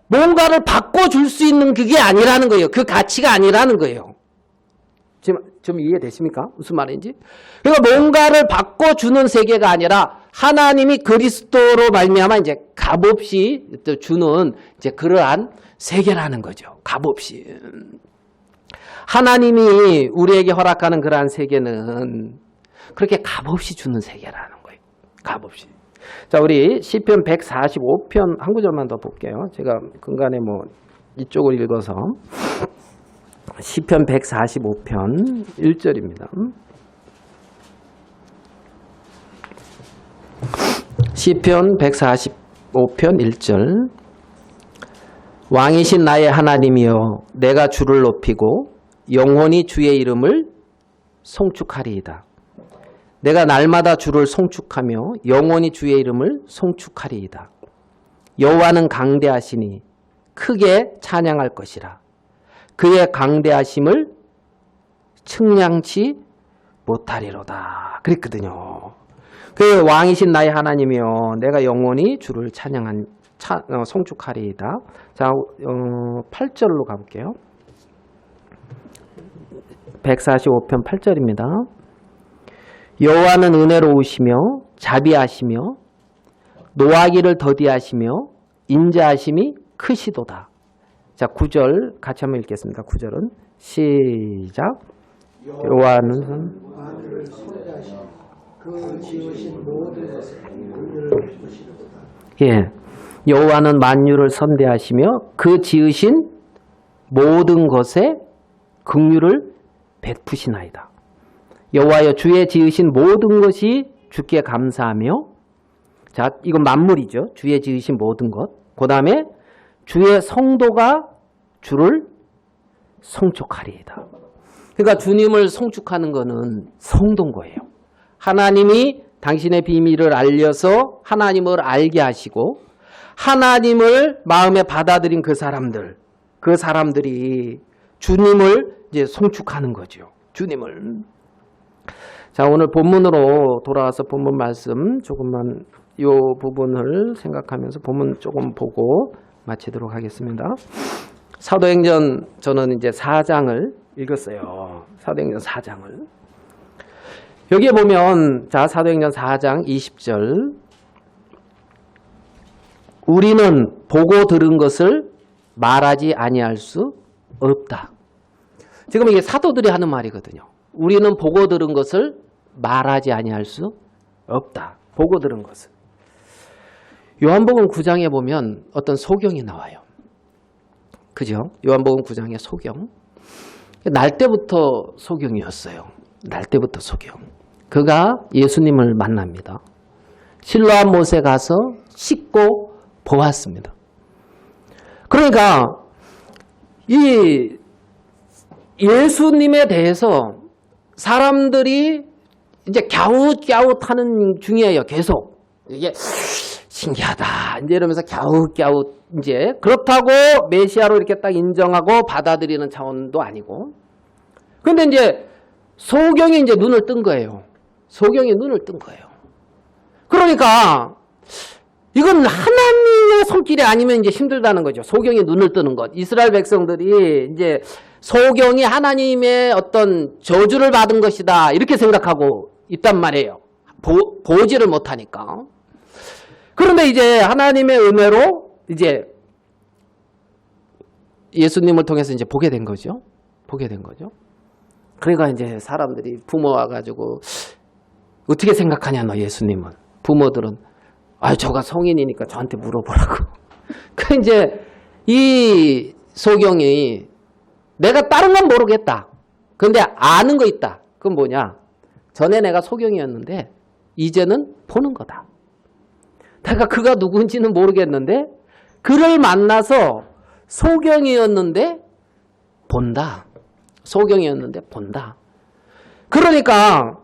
뭔가를 바꿔줄 수 있는 그게 아니라는 거예요. 그 가치가 아니라는 거예요. 지금 좀 이해되십니까? 무슨 말인지? 그러니까 뭔가를 바꿔주는 세계가 아니라 하나님이 그리스도로 말미암아 이제 값없이 주는 이제 그러한 세계라는 거죠. 값없이. 하나님이 우리에게 허락하는 그러한 세계는 그렇게 값없이 주는 세계라는 거예요. 값없이. 자, 우리 시편 145편 한 구절만 더 볼게요. 제가 근간에 뭐 이쪽을 읽어서. 시편 145편 1절입니다. 시편 145편 1절. 왕이신 나의 하나님이여, 내가 주를 높이고 영원히 주의 이름을 송축하리이다. 내가 날마다 주를 송축하며 영원히 주의 이름을 송축하리이다. 여호와는 강대하시니 크게 찬양할 것이라. 그의 강대하심을 측량치 못하리로다. 그랬거든요. 그 왕이신 나의 하나님이여, 내가 영원히 주를 송축하리이다. 자, 8절로 가볼게요. 145편 8절입니다. 여호와는 은혜로우시며 자비하시며 노하기를 더디하시며 인자하심이 크시도다. 자, 9절 같이 한번 읽겠습니다. 9절은 시작. 여호와는 그 지으신 모든 것에 긍휼을 베푸시도다. 예, 여호와는 만유를 선대하시며 그 지으신 모든 것에 긍휼을 베푸시나이다. 여호와여, 주의 지으신 모든 것이 주께 감사하며, 자, 이건 만물이죠. 주의 지으신 모든 것. 그 다음에 주의 성도가 주를 송축하리이다. 그러니까 주님을 송축하는 것은 성도인 거예요. 하나님이 당신의 비밀을 알려서 하나님을 알게 하시고 하나님을 마음에 받아들인 그 사람들이 주님을 이제 송축하는 거죠. 주님을. 자, 오늘 본문으로 돌아와서 본문 말씀 조금만 이 부분을 생각하면서 본문 조금 보고 마치도록 하겠습니다. 사도행전 저는 이제 4장을 읽었어요. 사도행전 4장을. 여기에 보면, 자, 사도행전 4장 20절. 우리는 보고 들은 것을 말하지 아니할 수 없다. 지금 이게 사도들이 하는 말이거든요. 우리는 보고 들은 것을 말하지 아니할 수 없다. 보고 들은 것을. 요한복음 9장에 보면 어떤 소경이 나와요. 그죠? 요한복음 9장의 소경. 날 때부터 소경이었어요. 날 때부터 소경. 그가 예수님을 만납니다. 실로암 못에 가서 씻고 보았습니다. 그러니까 이 예수님에 대해서 사람들이 이제 갸웃갸웃하는 중이에요. 계속. 이게 신기하다. 이제 이러면서 갸웃갸웃 이제 그렇다고 메시아로 이렇게 딱 인정하고 받아들이는 차원도 아니고. 근데 이제 소경이 이제 눈을 뜬 거예요. 소경이 눈을 뜬 거예요. 그러니까 이건 하나님의 손길이 아니면 이제 힘들다는 거죠. 소경이 눈을 뜨는 것. 이스라엘 백성들이 이제 소경이 하나님의 어떤 저주를 받은 것이다. 이렇게 생각하고 있단 말이에요. 보지를 못하니까. 그런데 이제 하나님의 은혜로 이제 예수님을 통해서 이제 보게 된 거죠. 보게 된 거죠. 그러니까 이제 사람들이 부모 와가지고 어떻게 생각하냐 너 예수님은. 부모들은 저가 성인이니까 저한테 물어보라고. 그 이제 이 소경이 내가 다른 건 모르겠다. 근데 아는 거 있다. 그건 뭐냐? 전에 내가 소경이었는데 이제는 보는 거다. 내가 그가 누군지는 모르겠는데 그를 만나서 소경이었는데 본다. 소경이었는데 본다. 그러니까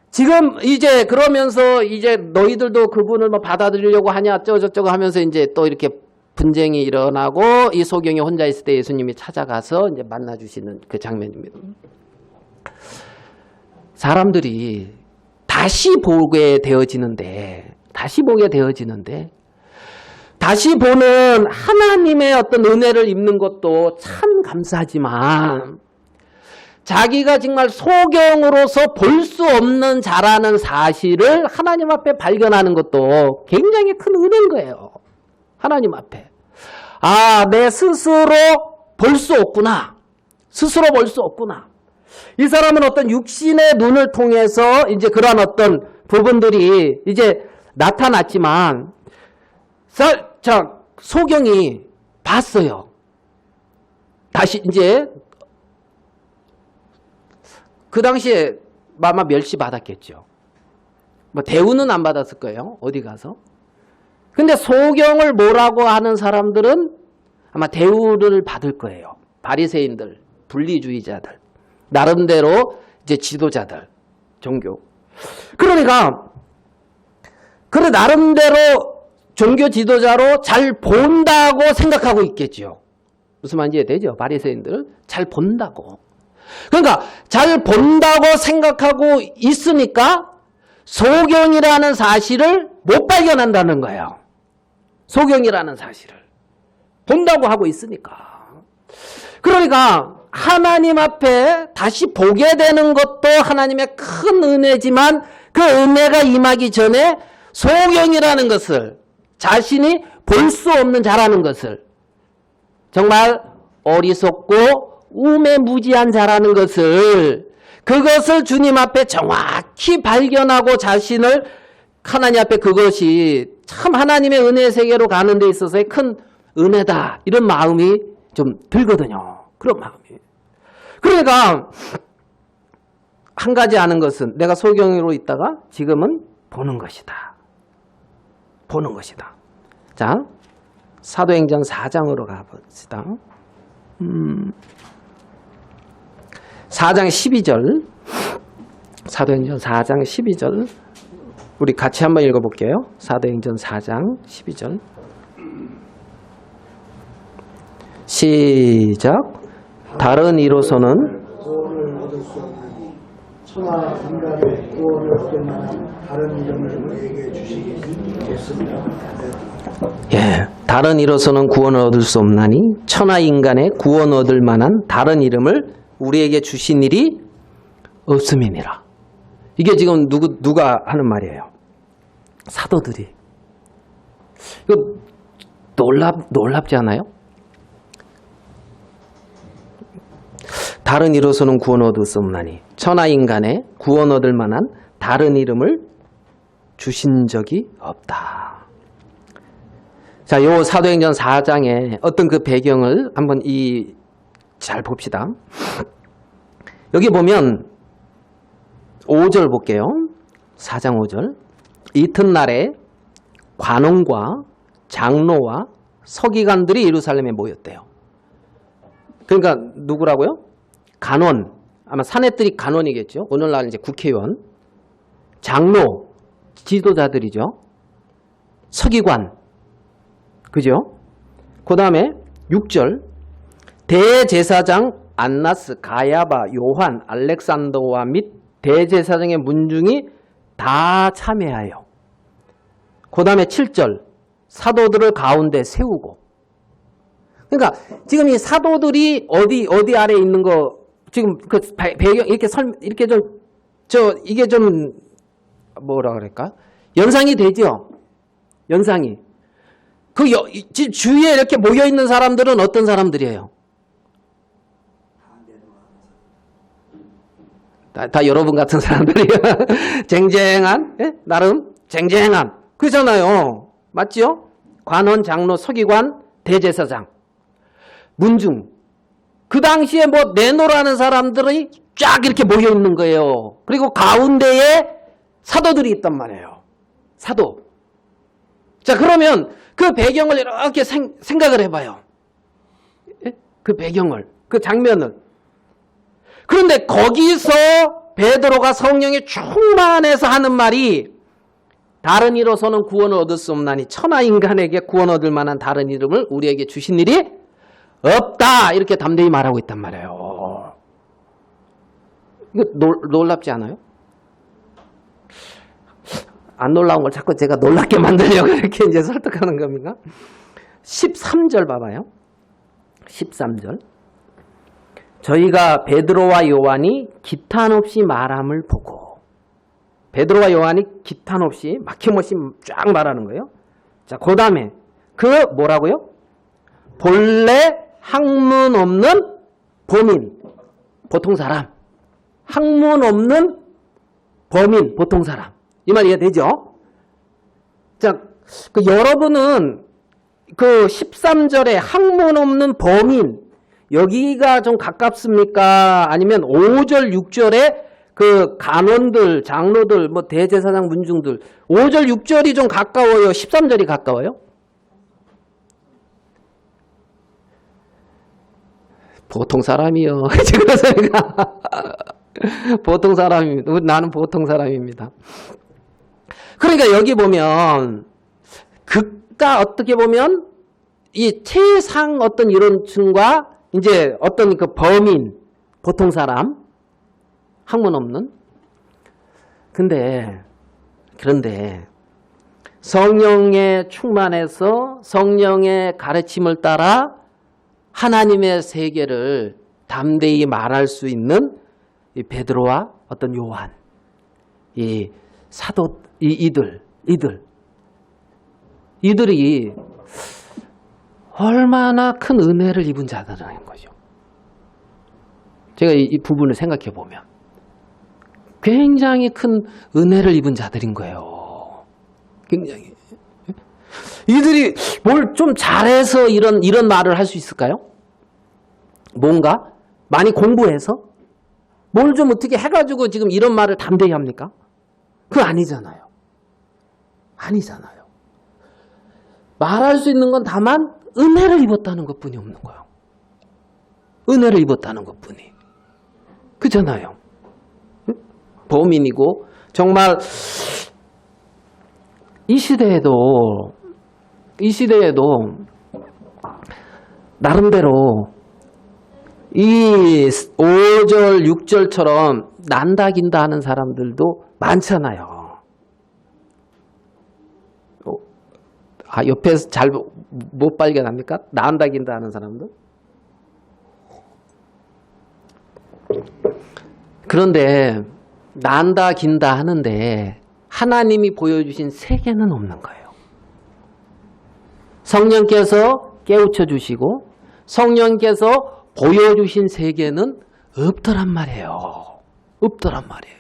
지금 이제 그러면서 이제 너희들도 그분을 뭐 받아들이려고 하냐 어쩌고저쩌고 하면서 이제 또 이렇게 분쟁이 일어나고 이 소경이 혼자 있을 때 예수님이 찾아가서 이제 만나주시는 그 장면입니다. 사람들이 다시 보게 되어지는데 다시 보는 하나님의 어떤 은혜를 입는 것도 참 감사하지만 자기가 정말 소경으로서 볼 수 없는 자라는 사실을 하나님 앞에 발견하는 것도 굉장히 큰 은혜인 거예요. 하나님 앞에. 내 스스로 볼 수 없구나. 스스로 볼 수 없구나. 이 사람은 어떤 육신의 눈을 통해서 이제 그런 어떤 부분들이 이제 나타났지만, 소경이 봤어요. 다시 이제 그 당시에 아마 멸시받았겠죠. 뭐 대우는 안 받았을 거예요. 어디 가서. 근데 소경을 뭐라고 하는 사람들은 아마 대우를 받을 거예요. 바리새인들, 분리주의자들, 나름대로 이제 지도자들, 종교. 그러니까 그래 나름대로 종교 지도자로 잘 본다고 생각하고 있겠죠. 무슨 말인지 이해되죠? 바리새인들 잘 본다고. 그러니까 잘 본다고 생각하고 있으니까 소경이라는 사실을 못 발견한다는 거예요. 소경이라는 사실을 본다고 하고 있으니까. 그러니까 하나님 앞에 다시 보게 되는 것도 하나님의 큰 은혜지만 그 은혜가 임하기 전에 소경이라는 것을 자신이 볼 수 없는 자라는 것을 정말 어리석고 우매무지한 자라는 것을 그것을 주님 앞에 정확히 발견하고 자신을 하나님 앞에 그것이 참 하나님의 은혜의 세계로 가는 데 있어서의 큰 은혜다. 이런 마음이 좀 들거든요. 그런 마음이. 그러니까 한 가지 아는 것은 내가 소경으로 있다가 지금은 보는 것이다. 보는 것이다. 자, 사도행전 4장으로 가봅시다. 4장 12절. 사도행전 4장 12절. 우리 같이 한번 읽어볼게요. 사도행전 4장 12절. 시작. 다른 이로서는 구원을 얻을 수 없는 천하 인간의 구원을 얻을 만한 다른 이름을 우리에게 주시겠습니다. 다른 이로서는 구원을 얻을 수 없나니 천하 인간의 구원 얻을 만한 다른 이름을 우리에게 주신 일이 없음이니라. 이게 지금 누가 하는 말이에요? 사도들이. 이거 놀랍지 않아요? 다른 이로서는 구원 얻을 수 없나니 천하 인간의 구원 얻을 만한 다른 이름을 주신 적이 없다. 자, 요 사도행전 4장에 어떤 그 배경을 한번 잘 봅시다. 여기 보면 5절 볼게요. 4장 5절. 이튿날에 관원과 장로와 서기관들이 예루살렘에 모였대요. 그러니까 누구라고요? 간원. 아마 사내들이 간원이겠죠. 오늘날 이제 국회의원. 장로. 지도자들이죠. 서기관. 그죠? 그 다음에 6절. 대제사장 안나스, 가야바, 요한, 알렉산더와 및 대제사장의 문중이 다 참여하여. 그 다음에 7절. 사도들을 가운데 세우고. 그러니까 지금 이 사도들이 어디 아래에 있는 거 지금 그 배경 이렇게 이게 좀 뭐라 그럴까? 연상이 되죠. 연상이. 지금 주위에 이렇게 모여 있는 사람들은 어떤 사람들이에요? 다 여러분 같은 사람들이에요. 쟁쟁한, 예? 나름 쟁쟁한. 그렇잖아요. 맞지요? 관원, 장로, 서기관, 대제사장, 문중. 그 당시에 뭐 내노라는 사람들이 쫙 이렇게 모여 있는 거예요. 그리고 가운데에 사도들이 있단 말이에요. 사도. 자, 그러면 그 배경을 이렇게 생각을 해봐요. 예? 그 배경을, 그 장면을. 그런데 거기서 베드로가 성령에 충만해서 하는 말이 다른 이로서는 구원을 얻을 수 없나니 천하 인간에게 구원 얻을 만한 다른 이름을 우리에게 주신 일이 없다. 이렇게 담대히 말하고 있단 말이에요. 이거 놀랍지 않아요? 안 놀라운 걸 자꾸 제가 놀랍게 만들려고 이렇게 이제 설득하는 겁니까? 13절 봐봐요. 13절. 저희가 베드로와 요한이 기탄 없이 말함을 보고. 베드로와 요한이 기탄 없이 막힘없이 쫙 말하는 거예요. 자, 그 다음에 그 뭐라고요? 본래 학문 없는 범인, 보통 사람. 학문 없는 범인, 보통 사람. 이 말 이해되죠? 자, 여러분은 그 13절에 학문 없는 범인, 여기가 좀 가깝습니까? 아니면 5절, 6절에 그 간원들, 장로들, 뭐 대제사장, 문중들 5절, 6절이 좀 가까워요? 13절이 가까워요? 보통 사람이요. 보통 사람입니다. 나는 보통 사람입니다. 그러니까 여기 보면 극과 어떻게 보면 이 최상 어떤 이론층과 이제 어떤 그 범인, 보통 사람, 학문 없는. 그런데 성령에 충만해서 성령의 가르침을 따라 하나님의 세계를 담대히 말할 수 있는 이 베드로와 어떤 요한, 이 사도, 이들이 얼마나 큰 은혜를 입은 자들인 거죠. 제가 이 부분을 생각해 보면 굉장히 큰 은혜를 입은 자들인 거예요. 굉장히. 이들이 뭘 좀 잘해서 이런 말을 할 수 있을까요? 뭔가 많이 공부해서 뭘 좀 어떻게 해가지고 지금 이런 말을 담대히 합니까? 그거 아니잖아요. 아니잖아요. 말할 수 있는 건 다만 은혜를 입었다는 것뿐이 없는 거예요. 은혜를 입었다는 것뿐이. 그잖아요. 범인이고 정말 이 시대에도 나름대로 이 5절, 6절처럼 난다긴다 하는 사람들도 많잖아요. 옆에서 잘 못 발견합니까? 난다긴다 하는 사람들? 그런데 난다긴다 하는데 하나님이 보여주신 세계는 없는 거예요. 성령께서 깨우쳐 주시고 성령께서 보여주신 세계는 없더란 말이에요. 없더란 말이에요.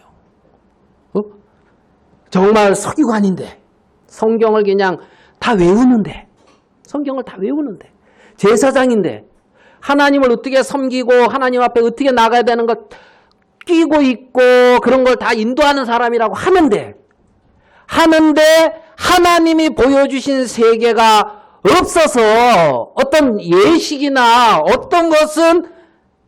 정말 서기관인데 성경을 그냥 다 외우는데 성경을 다 외우는데 제사장인데 하나님을 어떻게 섬기고 하나님 앞에 어떻게 나가야 되는 것 끼고 있고 그런 걸 다 인도하는 사람이라고 하는데 하나님이 보여주신 세계가 없어서 어떤 예식이나 어떤 것은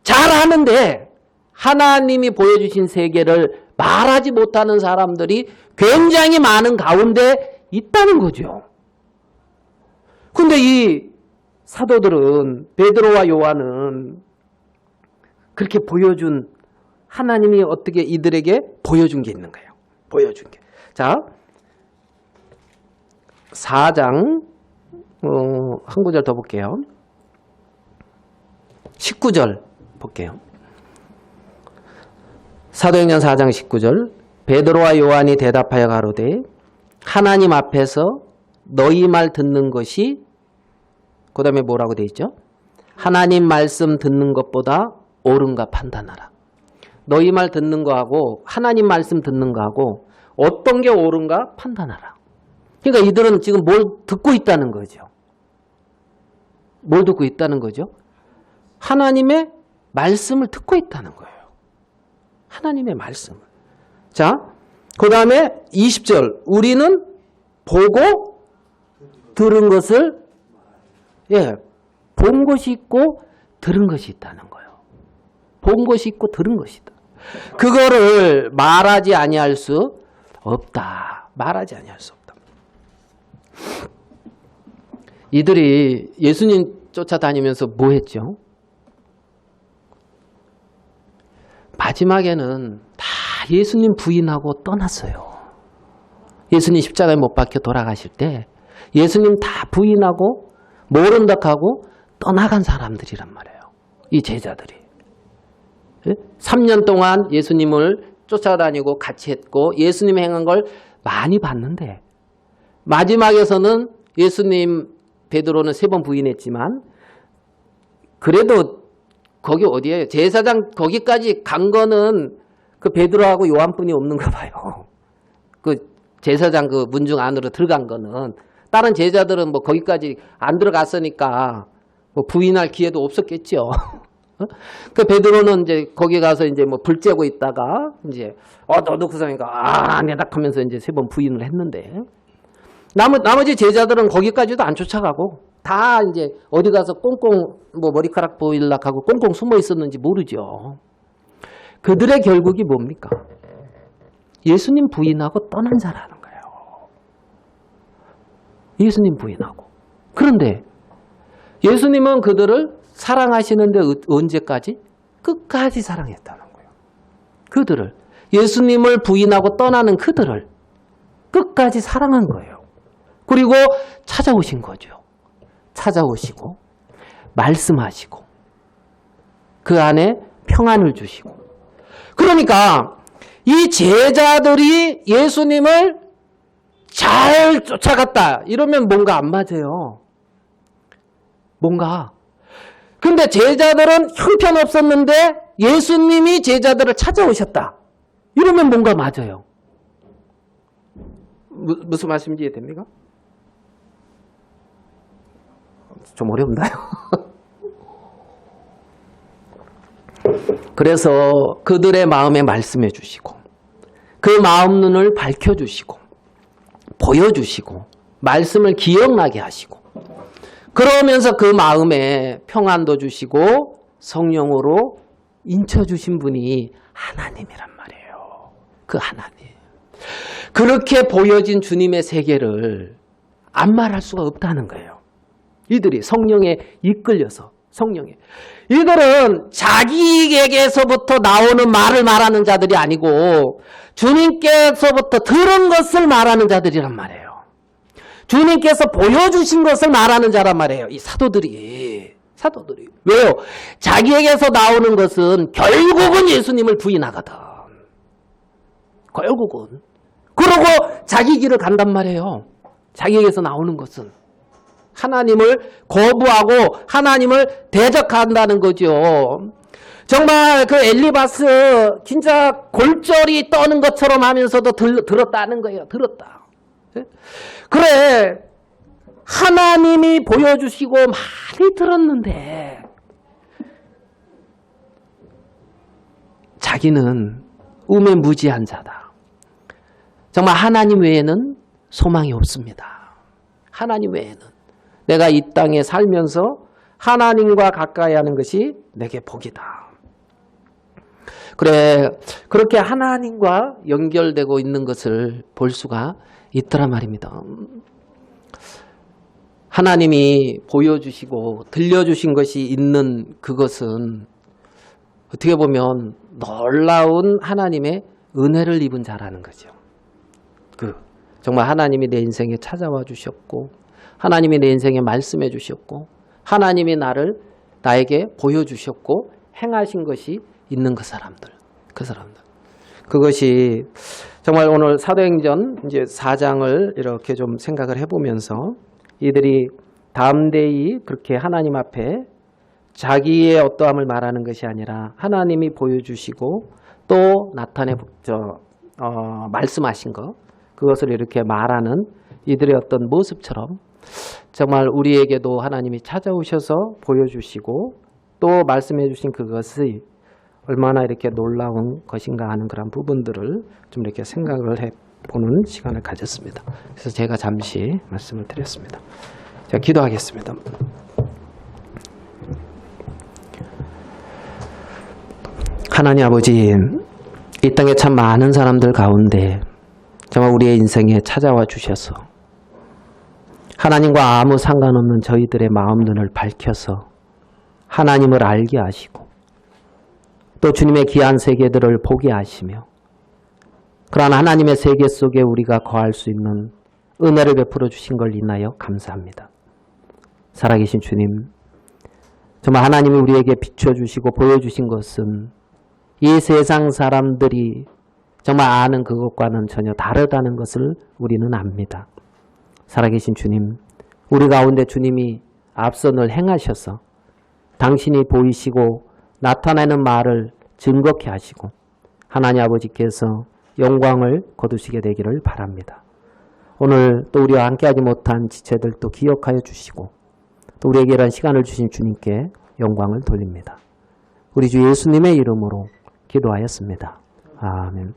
잘하는데 하나님이 보여주신 세계를 말하지 못하는 사람들이 굉장히 많은 가운데 있다는 거죠. 근데 이 사도들은 베드로와 요한은 그렇게 보여준 하나님이 어떻게 이들에게 보여준 게 있는 거예요. 보여준 게. 자, 4장 한 구절 더 볼게요. 19절 볼게요. 사도행전 4장 19절 베드로와 요한이 대답하여 가로되 하나님 앞에서 너희 말 듣는 것이 그 다음에 뭐라고 돼 있죠? 하나님 말씀 듣는 것보다 옳은가 판단하라. 너희 말 듣는 거하고 하나님 말씀 듣는 거하고 어떤 게 옳은가 판단하라. 그러니까 이들은 지금 뭘 듣고 있다는 거죠. 뭘 듣고 있다는 거죠? 하나님의 말씀을 듣고 있다는 거예요. 하나님의 말씀을. 자, 그 다음에 20절 우리는 보고 들은 것을 본 것이 있고 들은 것이 있다는 거예요. 본 것이 있고 들은 것이다. 그거를 말하지 아니할 수 없다. 말하지 아니할 수 없다. 이들이 예수님 쫓아다니면서 뭐 했죠? 마지막에는 다 예수님 부인하고 떠났어요. 예수님 십자가에 못 박혀 돌아가실 때 예수님 다 부인하고 모른 척하고 떠나간 사람들이란 말이에요. 이 제자들이. 3년 동안 예수님을 쫓아다니고 같이 했고 예수님 행한 걸 많이 봤는데 마지막에서는 예수님 베드로는 3번 부인했지만 그래도 거기 어디예요? 제사장 거기까지 간 거는 그 베드로하고 요한뿐이 없는가 봐요. 그 제사장 그 문중 안으로 들어간 거는 다른 제자들은 뭐 거기까지 안 들어갔으니까 뭐 부인할 기회도 없었겠죠. 그 베드로는 이제 거기 가서 이제 뭐 불 쬐고 있다가 이제 너도 그 사람이니까 아니다 하면서 이제 3번 부인을 했는데 나머지 제자들은 거기까지도 안 쫓아가고 다 이제 어디 가서 꽁꽁 뭐 머리카락 보일락 하고 꽁꽁 숨어 있었는지 모르죠. 그들의 결국이 뭡니까? 예수님 부인하고 떠난 자라는 거예요. 예수님 부인하고. 그런데 예수님은 그들을 사랑하시는데 언제까지? 끝까지 사랑했다는 거예요. 그들을. 예수님을 부인하고 떠나는 그들을 끝까지 사랑한 거예요. 그리고 찾아오신 거죠. 찾아오시고 말씀하시고 그 안에 평안을 주시고 그러니까 이 제자들이 예수님을 잘 쫓아갔다 이러면 뭔가 안 맞아요. 뭔가 근데 제자들은 형편없었는데 예수님이 제자들을 찾아오셨다 이러면 뭔가 맞아요. 무슨 말씀인지 이해됩니까? 좀 어렵나요? 그래서 그들의 마음에 말씀해 주시고 그 마음 눈을 밝혀주시고 보여주시고 말씀을 기억나게 하시고 그러면서 그 마음에 평안도 주시고 성령으로 인쳐주신 분이 하나님이란 말이에요. 그 하나님. 그렇게 보여진 주님의 세계를 안 말할 수가 없다는 거예요. 이들이 성령에 이끌려서 성령에. 이들은 자기에게서부터 나오는 말을 말하는 자들이 아니고 주님께서부터 들은 것을 말하는 자들이란 말이에요. 주님께서 보여주신 것을 말하는 자란 말이에요. 이 사도들이. 왜요? 자기에게서 나오는 것은 결국은 예수님을 부인하거든. 결국은. 그러고 자기 길을 간단 말이에요. 자기에게서 나오는 것은. 하나님을 거부하고 하나님을 대적한다는 거죠. 정말 그 엘리바스 진짜 골절이 떠는 것처럼 하면서도 들었다는 거예요. 들었다. 그래 하나님이 보여주시고 많이 들었는데 자기는 우매무지한 자다. 정말 하나님 외에는 소망이 없습니다. 하나님 외에는. 내가 이 땅에 살면서 하나님과 가까이 하는 것이 내게 복이다. 그래, 그렇게 하나님과 연결되고 있는 것을 볼 수가 있더란 말입니다. 하나님이 보여주시고 들려주신 것이 있는 그것은 어떻게 보면 놀라운 하나님의 은혜를 입은 자라는 거죠. 정말 하나님이 내 인생에 찾아와 주셨고 하나님이 내 인생에 말씀해 주셨고 하나님이 나에게 보여주셨고 행하신 것이 있는 그 사람들. 그것이 정말 오늘 사도행전 이제 4장을 이렇게 좀 생각을 해보면서 이들이 담대히 그렇게 하나님 앞에 자기의 어떠함을 말하는 것이 아니라 하나님이 보여주시고 또 말씀하신 것, 그것을 이렇게 말하는 이들의 어떤 모습처럼 정말 우리에게도 하나님이 찾아오셔서 보여주시고 또 말씀해 주신 그것이 얼마나 이렇게 놀라운 것인가 하는 그런 부분들을 좀 이렇게 생각을 해보는 시간을 가졌습니다. 그래서 제가 잠시 말씀을 드렸습니다. 자, 기도하겠습니다. 하나님 아버지, 이 땅에 참 많은 사람들 가운데 정말 우리의 인생에 찾아와 주셔서 하나님과 아무 상관없는 저희들의 마음 눈을 밝혀서 하나님을 알게 하시고 또 주님의 귀한 세계들을 보게 하시며 그러한 하나님의 세계 속에 우리가 거할 수 있는 은혜를 베풀어 주신 걸 인하여 감사합니다. 살아계신 주님, 정말 하나님이 우리에게 비춰주시고 보여주신 것은 이 세상 사람들이 정말 아는 그것과는 전혀 다르다는 것을 우리는 압니다. 살아계신 주님, 우리 가운데 주님이 앞서 늘 행하셔서 당신이 보이시고 나타내는 말을 증거케 하시고 하나님 아버지께서 영광을 거두시게 되기를 바랍니다. 오늘 또 우리와 함께하지 못한 지체들도 기억하여 주시고 또 우리에게 이런 시간을 주신 주님께 영광을 돌립니다. 우리 주 예수님의 이름으로 기도하였습니다. 아멘.